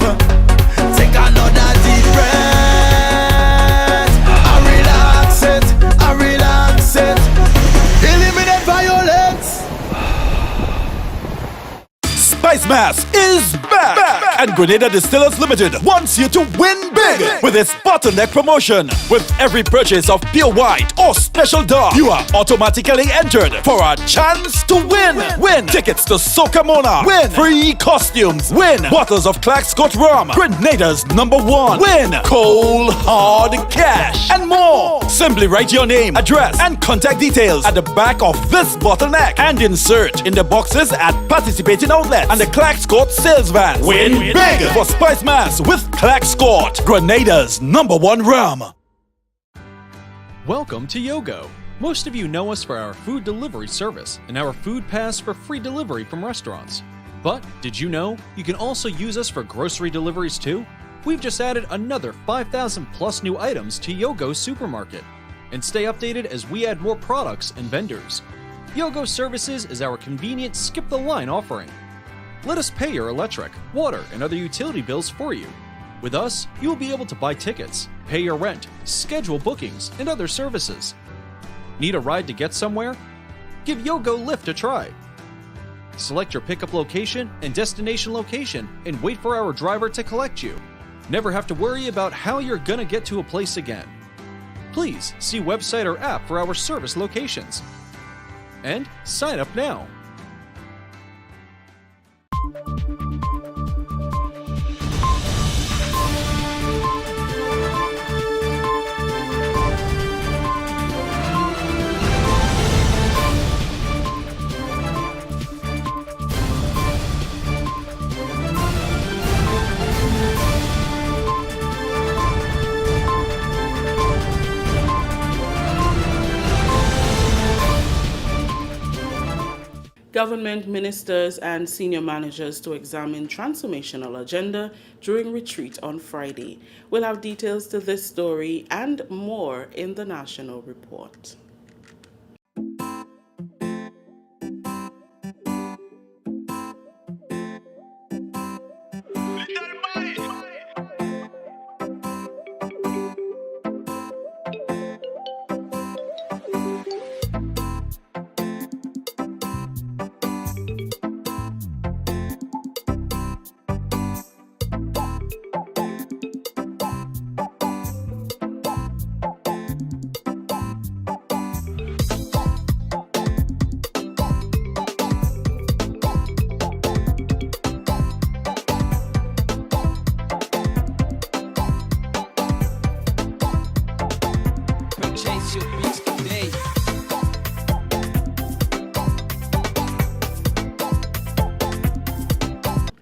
[SPEAKER 7] Take another deep breath and relax it, and relax it. Eliminate violence.
[SPEAKER 15] Spicemas is back! And Grenada Distillers Limited wants you to win big with its bottleneck promotion. With every purchase of pure white or special dark, you are automatically entered for a chance to win. Win tickets to Soca Mona. Win free costumes. Win bottles of Clark Scott rum, Grenada's #1. Win cold hard cash and more. Simply write your name, address, and contact details at the back of this bottleneck and insert in the boxes at participating outlets and the Clark Scott sales vans. Win big for Spicemas with Clark Scott, Grenada's #1 rum.
[SPEAKER 16] Welcome to Yogo. Most of you know us for our food delivery service and our food pass for free delivery from restaurants. But did you know you can also use us for grocery deliveries too? We've just added another 5,000 plus new items to Yogo's supermarket. And stay updated as we add more products and vendors. Yogo Services is our convenient skip the line offering. Let us pay your electric, water, and other utility bills for you. With us, you will be able to buy tickets, pay your rent, schedule bookings, and other services. Need a ride to get somewhere? Give Yogo Lyft a try. Select your pickup location and destination location and wait for our driver to collect you. Never have to worry about how you're gonna get to a place again. Please see website or app for our service locations. And sign up now.
[SPEAKER 17] Government ministers and senior managers to examine transformational agenda during retreat on Friday. We'll have details to this story and more in the national report.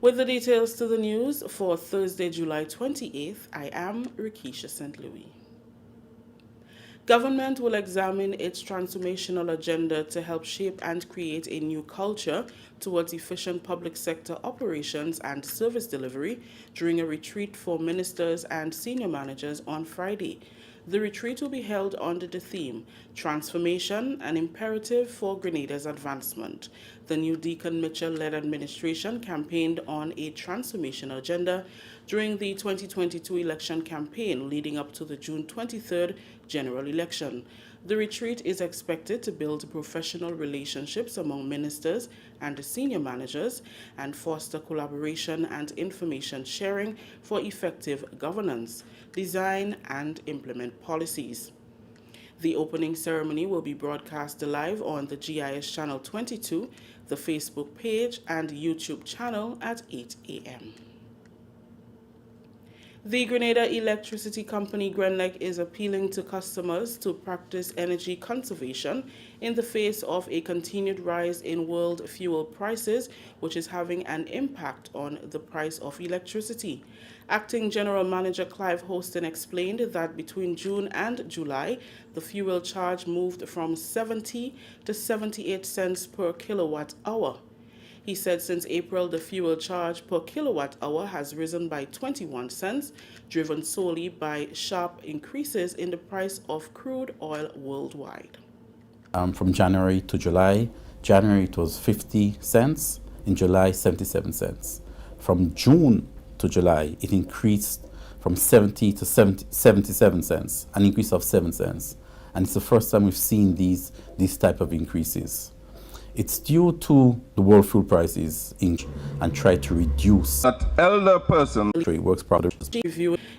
[SPEAKER 17] With the details to the news for Thursday, July 28th, I am Rikisha St. Louis. Government will examine its transformational agenda to help shape and create a new culture towards efficient public sector operations and service delivery during a retreat for ministers and senior managers on Friday. The retreat will be held under the theme, Transformation, an Imperative for Grenada's Advancement. The new Deacon Mitchell-led administration campaigned on a transformational agenda during the 2022 election campaign leading up to the June 23rd general election. The retreat is expected to build professional relationships among ministers and senior managers and foster collaboration and information sharing for effective governance, design, and implement policies. The opening ceremony will be broadcast live on the GIS Channel 22, the Facebook page, and YouTube channel at 8 a.m. The Grenada Electricity Company Grenlec is appealing to customers to practice energy conservation in the face of a continued rise in world fuel prices, which is having an impact on the price of electricity. Acting General Manager Clive Hostin explained that between June and July, the fuel charge moved from 70 to 78 cents per kilowatt hour. He said since April, the fuel charge per kilowatt hour has risen by 21 cents, driven solely by sharp increases in the price of crude oil worldwide.
[SPEAKER 8] From January to July, January it was 50 cents, in July 77 cents. From June to July, it increased from 70 to 77 cents, an increase of 7 cents. And it's the first time we've seen these type of increases. It's due to the world food prices and try to reduce
[SPEAKER 18] that elder person
[SPEAKER 8] works products.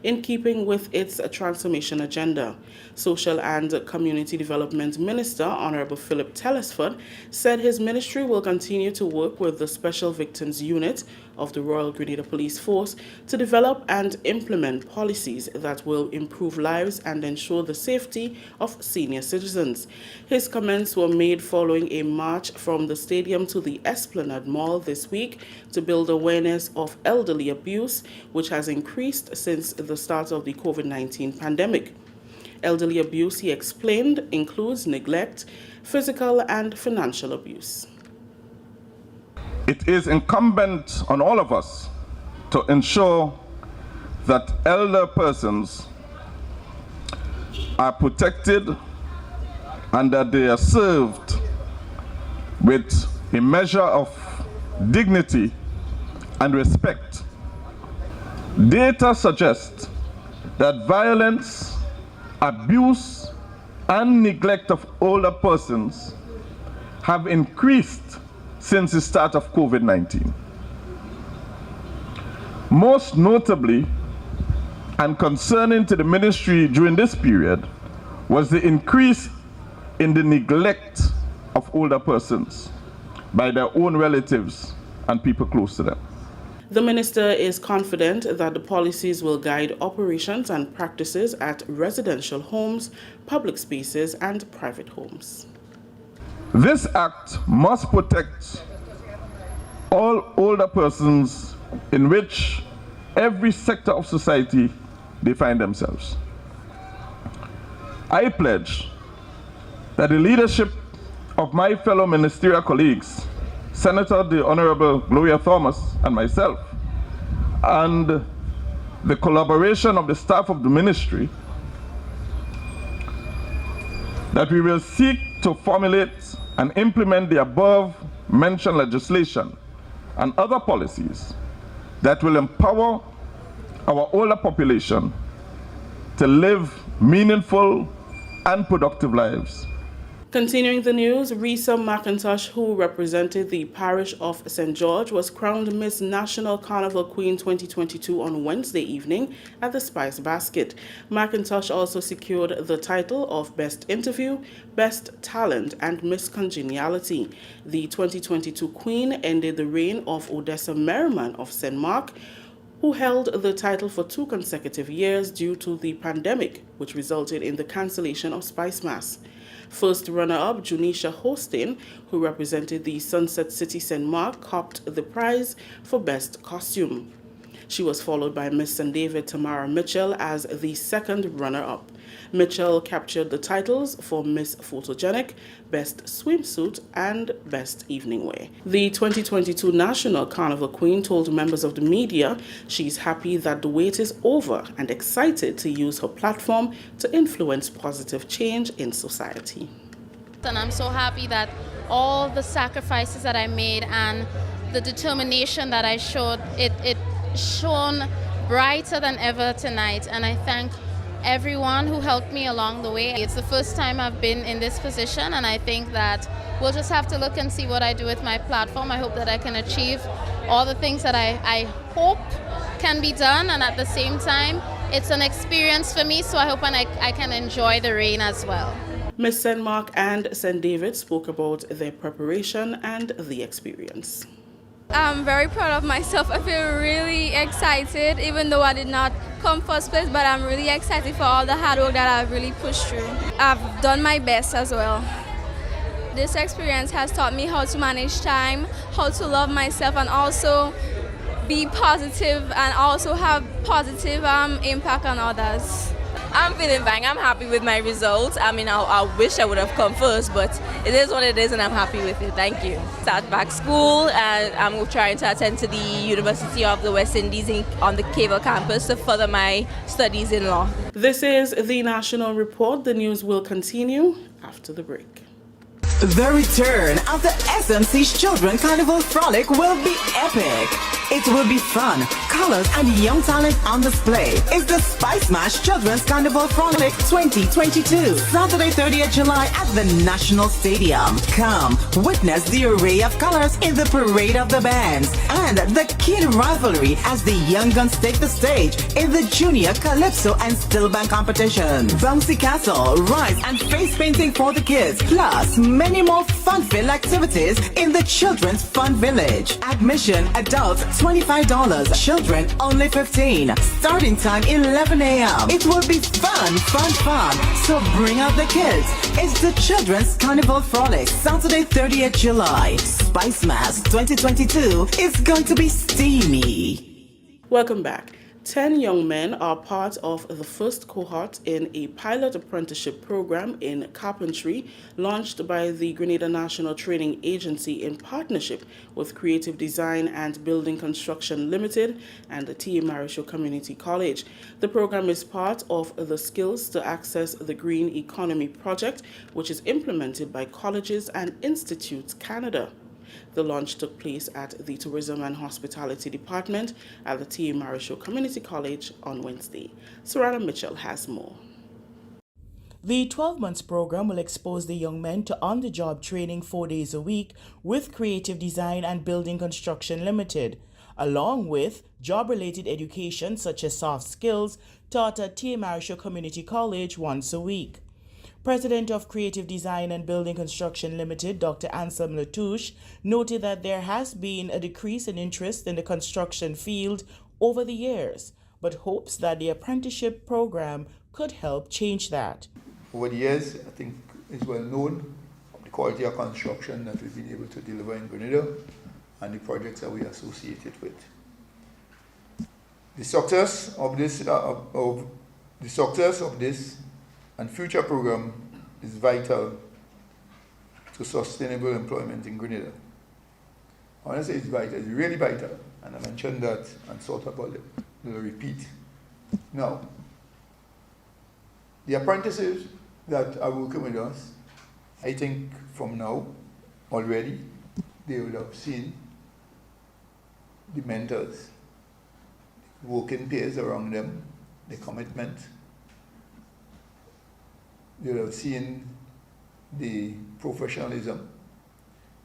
[SPEAKER 17] In keeping with its transformation agenda. Social and Community Development Minister, Honorable Philip Telesford, said his ministry will continue to work with the Special Victims Unit of the Royal Grenada Police Force to develop and implement policies that will improve lives and ensure the safety of senior citizens. His comments were made following a march from the stadium to the Esplanade Mall this week to build awareness of elderly abuse, which has increased since the start of the COVID-19 pandemic. Elderly abuse, he explained, includes neglect, physical and financial abuse.
[SPEAKER 18] It is incumbent on all of us to ensure that elder persons are protected and that they are served with a measure of dignity and respect. Data suggests that violence, abuse, and neglect of older persons have increased since the start of COVID-19. Most notably, and concerning to the ministry during this period, was the increase in the neglect of older persons by their own relatives and people close to them.
[SPEAKER 17] The minister is confident that the policies will guide operations and practices at residential homes, public spaces, and private homes.
[SPEAKER 18] This act must protect all older persons in which every sector of society they find themselves. I pledge that the leadership of my fellow ministerial colleagues, Senator the Honorable Gloria Thomas and myself, and the collaboration of the staff of the ministry, that we will seek to formulate and implement the above-mentioned legislation and other policies that will empower our older population to live meaningful and productive lives.
[SPEAKER 17] Continuing the news, Risa McIntosh, who represented the parish of St. George, was crowned Miss National Carnival Queen 2022 on Wednesday evening at the Spice Basket. McIntosh also secured the title of Best Interview, Best Talent, and Miss Congeniality. The 2022 Queen ended the reign of Odessa Merriman of St. Mark, who held the title for 2 consecutive years due to the pandemic, which resulted in the cancellation of Spicemas. First runner-up, Junisha Hostin, who represented the Sunset City St. Mark, copped the prize for Best Costume. She was followed by Miss St. David Tamara Mitchell as the second runner-up. Mitchell captured the titles for Miss Photogenic, Best Swimsuit, and Best Evening Wear. The 2022 National Carnival Queen told members of the media she's happy that the wait is over and excited to use her platform to influence positive change in society.
[SPEAKER 19] And I'm so happy that all the sacrifices that I made and the determination that I showed, it shone brighter than ever tonight, and I thank everyone who helped me along the way. It's the first time I've been in this position, and I think that we'll just have to look and see what I do with my platform. I hope that I can achieve all the things that I hope can be done, and at the same time it's an experience for me, so I hope I can enjoy the reign as well.
[SPEAKER 17] Miss St. Mark and St. David spoke about their preparation and the experience.
[SPEAKER 20] I'm very proud of myself. I feel really excited, even though I did not come first place, but I'm really excited for all the hard work that I've really pushed through. I've done my best as well. This experience has taught me how to manage time, how to love myself, and also be positive and also have positive impact on others.
[SPEAKER 21] I'm feeling fine. I'm happy with my results. I mean, I wish I would have come first, but it is what it is, and I'm happy with it. Thank you. Start back school, and I'm trying to attend to the University of the West Indies on the Cable campus to further my studies in law.
[SPEAKER 17] This is the National Report. The news will continue after the break.
[SPEAKER 22] The return of the SMC's Children Carnival Frolic will be epic.
[SPEAKER 9] It will be fun, colors, and young talent on display. It's the Spicemas Children's Carnival Frolic 2022, Saturday 30th July at the National Stadium. Come, witness the array of colors in the parade of the bands and the kid rivalry as the young guns take the stage in the Junior Calypso and Still Band competition. Bouncy castle, rides, and face painting for the kids, plus many more fun-filled activities in the Children's Fun Village. Admission adults $25, children only $15. Starting time 11 a.m. It will be fun. So bring out the kids. It's the Children's Carnival Frolic, Saturday 30th July. Spicemas 2022 is going to be steamy.
[SPEAKER 17] Welcome back. 10 young men are part of the first cohort in a pilot apprenticeship program in carpentry launched by the Grenada National Training Agency in partnership with Creative Design and Building Construction Limited and the TAMCC Community College. The program is part of the Skills to Access the Green Economy project, which is implemented by Colleges and Institutes Canada. The launch took place at the Tourism and Hospitality Department at the TAMCC Community College on Wednesday. Sarana Mitchell has more.
[SPEAKER 22] The 12-month program will expose the young men to on-the-job training 4 days a week with Creative Design and Building Construction Limited, along with job-related education such as soft skills taught at TAMCC Community College once a week. President of Creative Design and Building Construction Limited, Dr. Anselm Latouche, noted that there has been a decrease in interest in the construction field over the years, but hopes that the apprenticeship program could help change that.
[SPEAKER 23] Over the years, I think it's well known the quality of construction that we've been able to deliver in Grenada and the projects that we are associated with. The success of this and future program is vital to sustainable employment in Grenada. I want to say it's vital, it's really vital, and I mentioned that and thought about it. I'll repeat. Now, the apprentices that are working with us, I think from now already, they would have seen the mentors, the working peers around them, the commitment. They would have seen the professionalism,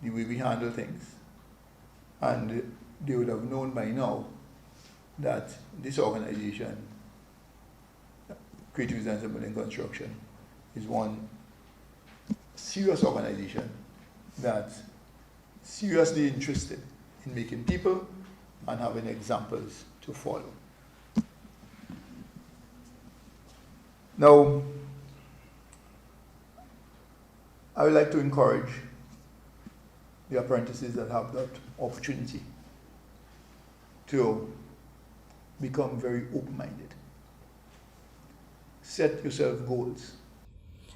[SPEAKER 23] the way we handle things, and they would have known by now that this organization, Creative Design and Building Construction, is one serious organization that's seriously interested in making people and having examples to follow. Now, I would like to encourage the apprentices that have that opportunity to become very open-minded. Set yourself goals.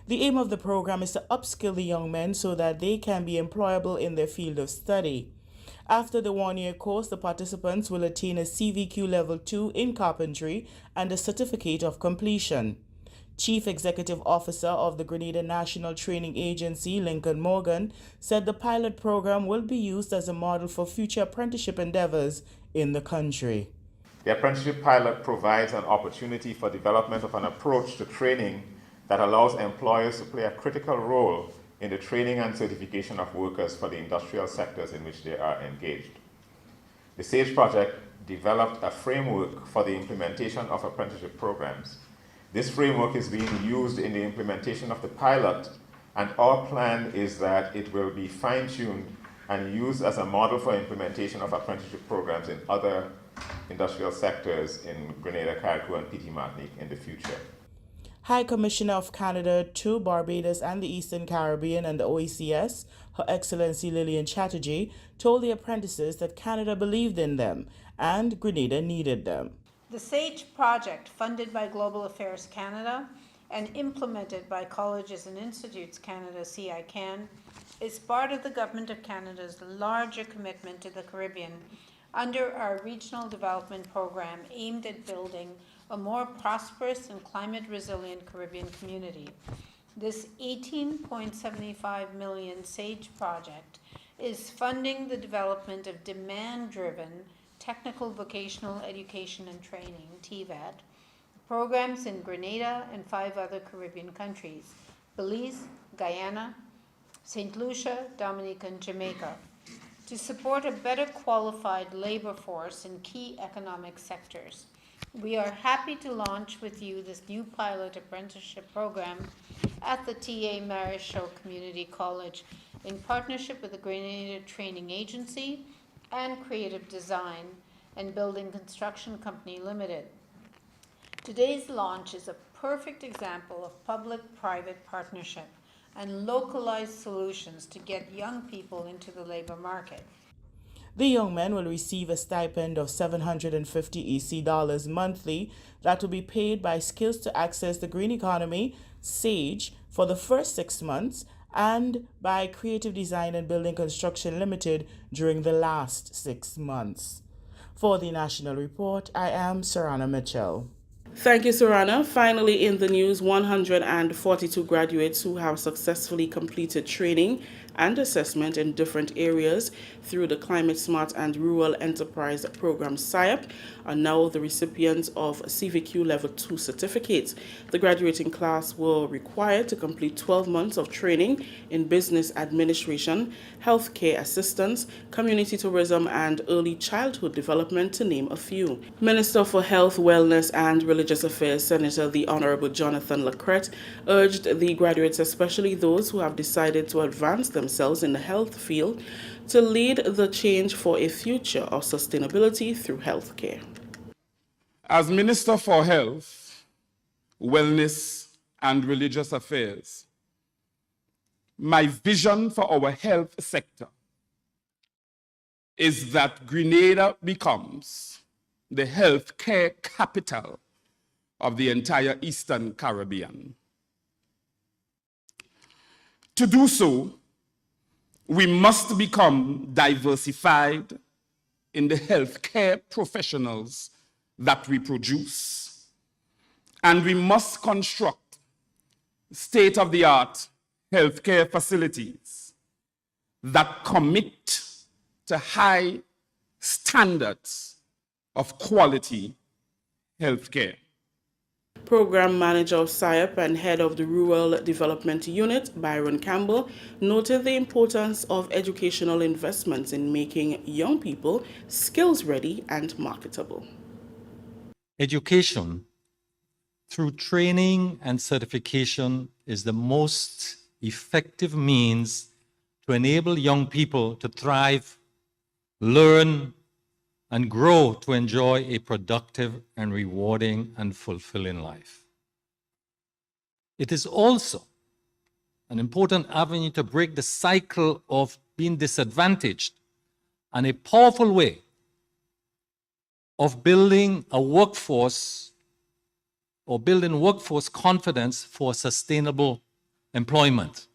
[SPEAKER 22] The aim of the program is to upskill the young men so that they can be employable in their field of study. After the one-year course, the participants will attain a CVQ Level 2 in carpentry and a certificate of completion. Chief Executive Officer of the Grenada National Training Agency, Lincoln Morgan, said the pilot program will be used as a model for future apprenticeship endeavors in the country.
[SPEAKER 24] The apprenticeship pilot provides an opportunity for development of an approach to training that allows employers to play a critical role in the training and certification of workers for the industrial sectors in which they are engaged. The SAGE project developed a framework for the implementation of apprenticeship programs. This framework is being used in the implementation of the pilot, and our plan is that it will be fine-tuned and used as a model for implementation of apprenticeship programs in other industrial sectors in Grenada, Carriacou, and Petit Martinique in the future.
[SPEAKER 22] High Commissioner of Canada to Barbados and the Eastern Caribbean and the OECS, Her Excellency Lillian Chatterjee, told the apprentices that Canada believed in them and Grenada needed them.
[SPEAKER 25] The SAGE project, funded by Global Affairs Canada and implemented by Colleges and Institutes Canada, CICAN, is part of the Government of Canada's larger commitment to the Caribbean under our Regional Development Program aimed at building a more prosperous and climate-resilient Caribbean community. This $18.75 million SAGE project is funding the development of demand-driven Technical Vocational Education and Training, TVET, programs in Grenada and 5 other Caribbean countries, Belize, Guyana, St. Lucia, Dominica, and Jamaica, to support a better qualified labor force in key economic sectors. We are happy to launch with you this new pilot apprenticeship program at the TA Marischal Community College in partnership with the Grenada Training Agency and Creative Design and Building Construction Company Limited. Today's launch is a perfect example of public-private partnership and localized solutions to get young people into the labor market.
[SPEAKER 22] The young men will receive a stipend of $750 EC monthly that will be paid by Skills to Access the Green Economy, SAGE, for the first 6 months and by Creative Design and Building Construction Limited during the last 6 months. For the National Report, I am Sarana Mitchell.
[SPEAKER 17] Thank you, Sarana. Finally, in the news, 142 graduates who have successfully completed training and assessment in different areas through the Climate Smart and Rural Enterprise Program SIAP are now the recipients of CVQ Level 2 certificates. The graduating class were required to complete 12 months of training in business administration, healthcare assistance, community tourism, and early childhood development, to name a few. Minister for Health, Wellness, and Religious Affairs, Senator the Honorable Jonathan Lacrette, urged the graduates, especially those who have decided to advance themselves in the health field, to lead the change for a future of sustainability through healthcare.
[SPEAKER 1] As Minister for Health, Wellness, and Religious Affairs, my vision for our health sector is that Grenada becomes the healthcare capital of the entire Eastern Caribbean. To do so, we must become diversified in the healthcare professionals that we produce, and we must construct state-of-the-art healthcare facilities that commit to high standards of quality healthcare.
[SPEAKER 17] Program Manager of SIAP and Head of the Rural Development Unit, Byron Campbell, noted the importance of educational investments in making young people skills-ready and marketable.
[SPEAKER 2] Education through training and certification is the most effective means to enable young people to thrive, learn, and grow to enjoy a productive and rewarding and fulfilling life. It is also an important avenue to break the cycle of being disadvantaged and a powerful way of building a workforce or building workforce confidence for sustainable employment.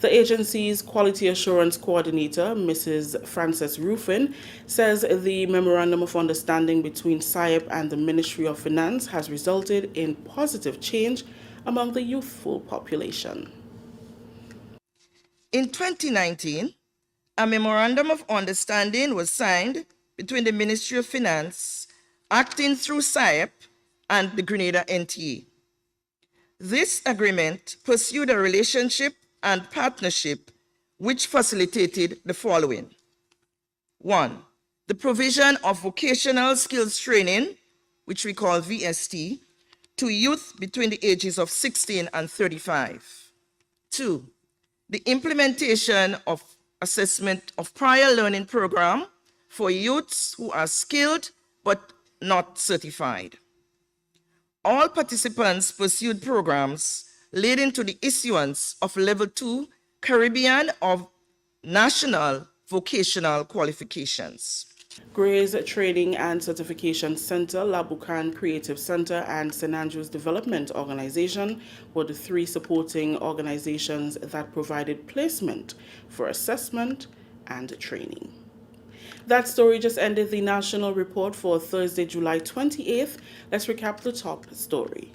[SPEAKER 17] The agency's Quality Assurance Coordinator, Mrs. Frances Ruffin, says the Memorandum of Understanding between SIAP and the Ministry of Finance has resulted in positive change among the youthful population.
[SPEAKER 6] In 2019, a Memorandum of Understanding was signed between the Ministry of Finance, acting through SIAP, and the Grenada NTA. This agreement pursued a relationship and partnership which facilitated the following. 1, the provision of vocational skills training, which we call VST, to youth between the ages of 16 and 35. 2, the implementation of assessment of prior learning program for youths who are skilled but not certified. All participants pursued programs leading to the issuance of Level 2 Caribbean of National Vocational Qualifications.
[SPEAKER 17] Gray's Training and Certification Center, Labukan Creative Center, and St. Andrews Development Organization were the 3 supporting organizations that provided placement for assessment and training. That story just ended the National Report for Thursday, July 28th. Let's recap the top story.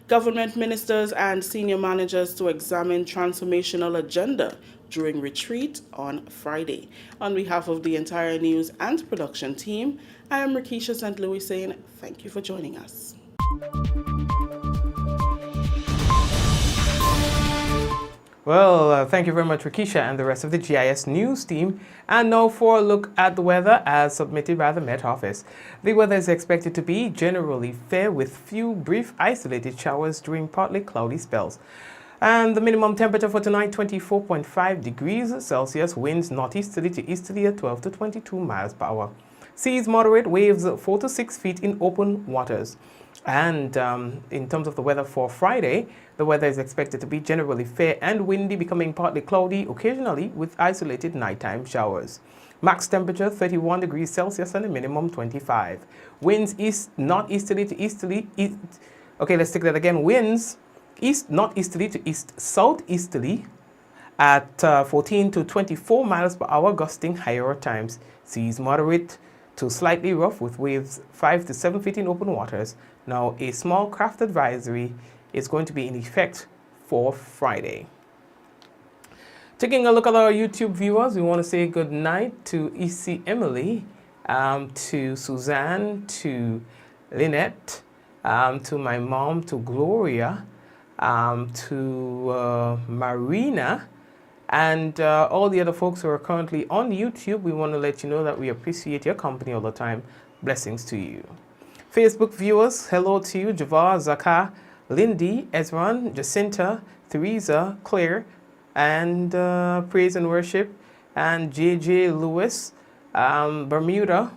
[SPEAKER 17] Government ministers and senior managers to examine transformational agenda during retreat on Friday. On behalf of the entire news and production team, I am Rakisha St. Louis saying thank you for joining us.
[SPEAKER 10] Well, thank you very much, Rakisha, and the rest of the GIS News team. And now for a look at the weather as submitted by the Met Office. The weather is expected to be generally fair with few brief isolated showers during partly cloudy spells. And the minimum temperature for tonight, 24.5 degrees Celsius, winds northeasterly to easterly at 12 to 22 miles per hour. Seas moderate, waves 4 to 6 feet in open waters. And in terms of the weather for Friday, the weather is expected to be generally fair and windy, becoming partly cloudy, occasionally with isolated nighttime showers. Max temperature 31 degrees Celsius and a minimum 25. Winds east northeasterly to easterly. Okay, let's take that again. Winds east northeasterly to east southeasterly at 14 to 24 miles per hour, gusting higher at times. Seas moderate to slightly rough with waves 5 to 7 feet in open waters. Now, a small craft advisory is going to be in effect for Friday. Taking a look at our YouTube viewers, we want to say good night to EC Emily, to Suzanne, to Lynette, to my mom, to Gloria, to Marina, and all the other folks who are currently on YouTube. We want to let you know that we appreciate your company all the time. Blessings to you. Facebook viewers, hello to you, Javar, Zaka, Lindy, Ezran, Jacinta, Theresa, Claire, and Praise and Worship, and JJ Lewis, Bermuda,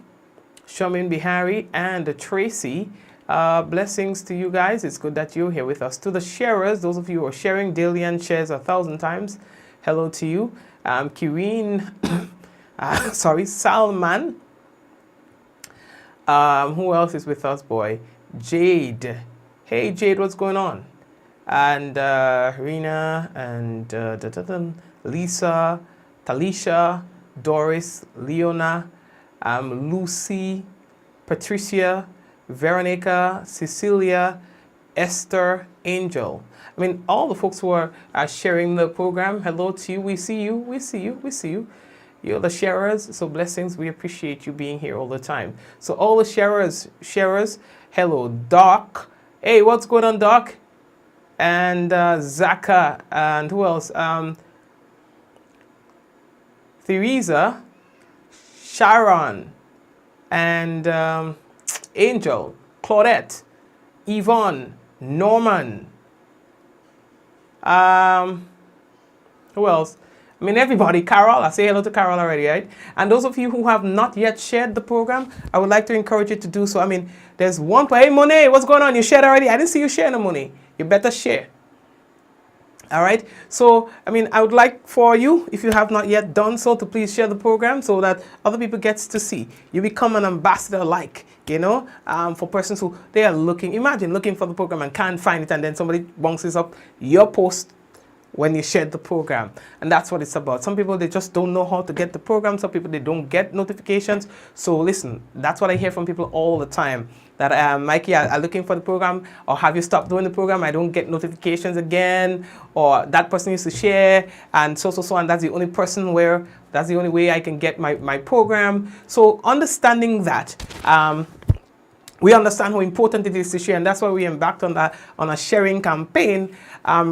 [SPEAKER 10] Shamin Bihari, and Tracy. Blessings to you guys. It's good that you're here with us. To the sharers, those of you who are sharing, Dalian shares 1,000 times. Hello to you. Kireen, Salman. Who else is with us, boy? Jade. Hey, Jade, what's going on? And Rena, and Lisa, Talisha, Doris, Leona, Lucy, Patricia, Veronica, Cecilia, Esther, Angel. I mean, all the folks who are sharing the program, hello to you. We see you, we see you, we see you. You're the sharers, so blessings. We appreciate you being here all the time. So all the sharers, hello. Doc. Hey, what's going on, Doc? And Zaka, and who else? Theresa, Sharon, and Angel, Claudette, Yvonne, Norman. Who else? I mean, everybody. Carol, I say hello to Carol already, right? And those of you who have not yet shared the program, I would like to encourage you to do so. I mean, there's one, hey, Monet, what's going on? You shared already? I didn't see you share no Monet. You better share. All right. So, I mean, I would like for you, if you have not yet done so, to please share the program so that other people gets to see. You become an ambassador, like, you know, for persons who they are looking. Imagine looking for the program and can't find it, and then somebody bounces up your post when you shared the program. And that's what it's about. Some people, they just don't know how to get the program. Some people, they don't get notifications. So listen, that's what I hear from people all the time. That, Mikey, I'm looking for the program, or have you stopped doing the program? I don't get notifications again, or that person used to share, and so, and that's the only person where, that's the only way I can get my program. So understanding that, we understand how important it is to share, and that's why we embarked on that, on a sharing campaign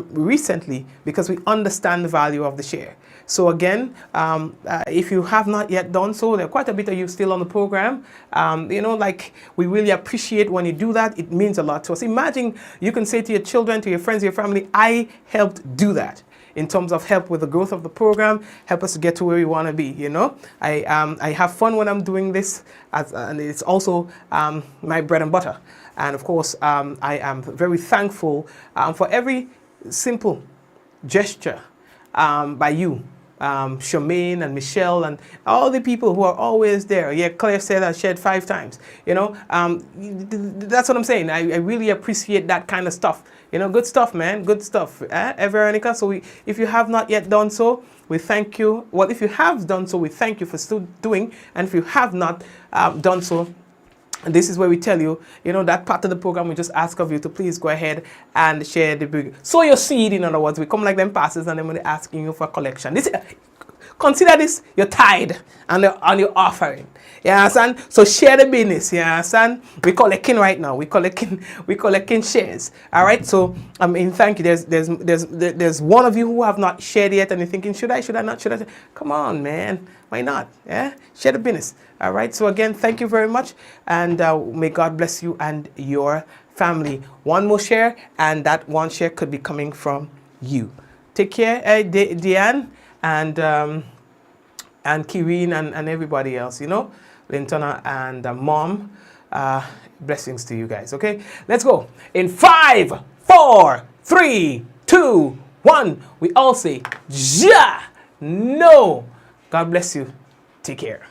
[SPEAKER 10] recently, because we understand the value of the share. So again, if you have not yet done so, there are quite a bit of you still on the program. You know, like, we really appreciate when you do that. It means a lot to us. Imagine you can say to your children, to your friends, your family, I helped do that. In terms of help with the growth of the program, help us to get to where we want to be, you know. I have fun when I'm doing this, and it's also my bread and butter. And of course, I am very thankful for every simple gesture by you, Charmaine and Michelle and all the people who are always there. Yeah, Claire said I shared 5 times. You know, that's what I'm saying. I really appreciate that kind of stuff. You know, good stuff, man. Good stuff. Veronica, so if you have not yet done so, we thank you. Well, if you have done so, we thank you for still doing. And if you have not done so, And this is where we tell you, that part of the program, we just ask of you to please go ahead and share the big. Sow your seed, in other words. We come like them pastors and then we're asking you for collection. Consider this your tithe and your offering. You understand? So share the business. You understand? We're collecting right now. We're collecting shares. All right. So thank you. There's one of you who have not shared yet, and you're thinking, should I not? Come on, man. Why not? Yeah. Share the business. All right. So again, thank you very much, and may God bless you and your family. One more share, and that one share could be coming from you. Take care, Deanne. And Kireen and everybody else, Lintona and Mom, blessings to you guys, okay? Let's go. In 5, 4, 3, 2, 1, we all say, Ja! No! God bless you. Take care.